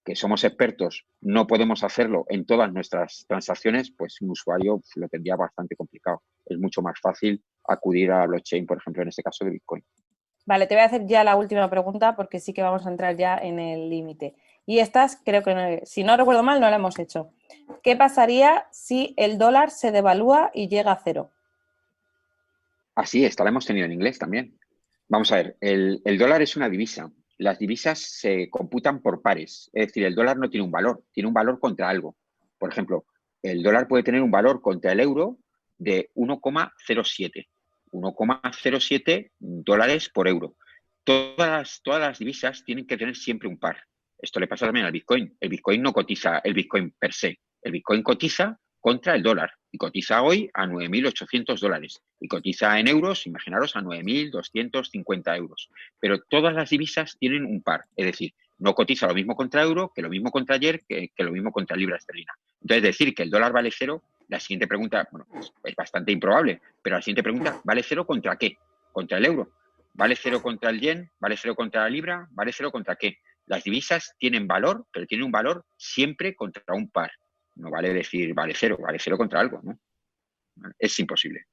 que somos expertos, no podemos hacerlo en todas nuestras transacciones, pues un usuario lo tendría bastante complicado. Es mucho más fácil acudir a la blockchain, por ejemplo, en este caso de Bitcoin. Vale, te voy a hacer ya la última pregunta porque sí que vamos a entrar ya en el límite. Y estas, creo que, no, si no recuerdo mal, no la hemos hecho. ¿Qué pasaría si el dólar se devalúa y llega a cero? Así, esta la hemos tenido en inglés también. Vamos a ver, el dólar es una divisa. Las divisas se computan por pares. Es decir, el dólar no tiene un valor contra algo. Por ejemplo, el dólar puede tener un valor contra el euro de 1,07. 1,07 dólares por euro. Todas las divisas tienen que tener siempre un par. Esto le pasa también al Bitcoin. El Bitcoin no cotiza el Bitcoin per se. El Bitcoin cotiza contra el dólar y cotiza hoy a 9.800 dólares y cotiza en euros, imaginaros, a 9.250 euros. Pero todas las divisas tienen un par, es decir, no cotiza lo mismo contra euro que lo mismo contra ayer que lo mismo contra libra esterlina. Entonces, decir que el dólar vale cero, la siguiente pregunta, bueno, es bastante improbable, pero la siguiente pregunta, ¿vale cero contra qué? ¿Contra el euro? ¿Vale cero contra el yen? ¿Vale cero contra la libra? ¿Vale cero contra qué? Las divisas tienen valor, pero tienen un valor siempre contra un par. No vale decir vale cero contra algo, ¿no? Es imposible.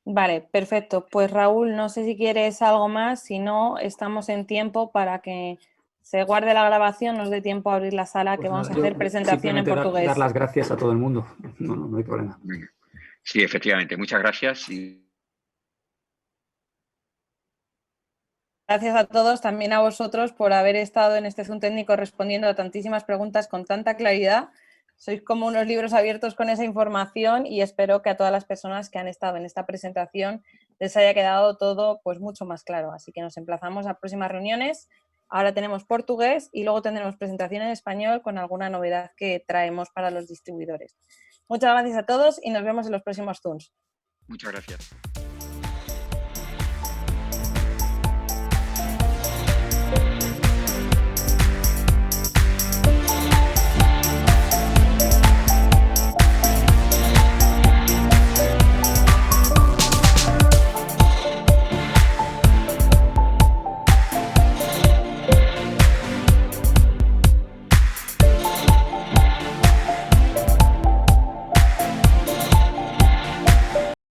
Vale, perfecto. Pues Raúl, no sé si quieres algo más, si no, estamos en tiempo para que se guarde la grabación, nos dé tiempo a abrir la sala, que vamos a hacer presentación en portugués. Dar las gracias a todo el mundo. No hay problema. Sí, efectivamente. Muchas gracias. Gracias a todos, también a vosotros, por haber estado en este Zoom técnico respondiendo a tantísimas preguntas con tanta claridad. Sois como unos libros abiertos con esa información y espero que a todas las personas que han estado en esta presentación les haya quedado todo pues mucho más claro. Así que nos emplazamos a próximas reuniones. Ahora tenemos portugués y luego tendremos presentación en español con alguna novedad que traemos para los distribuidores. Muchas gracias a todos y nos vemos en los próximos Zooms. Muchas gracias.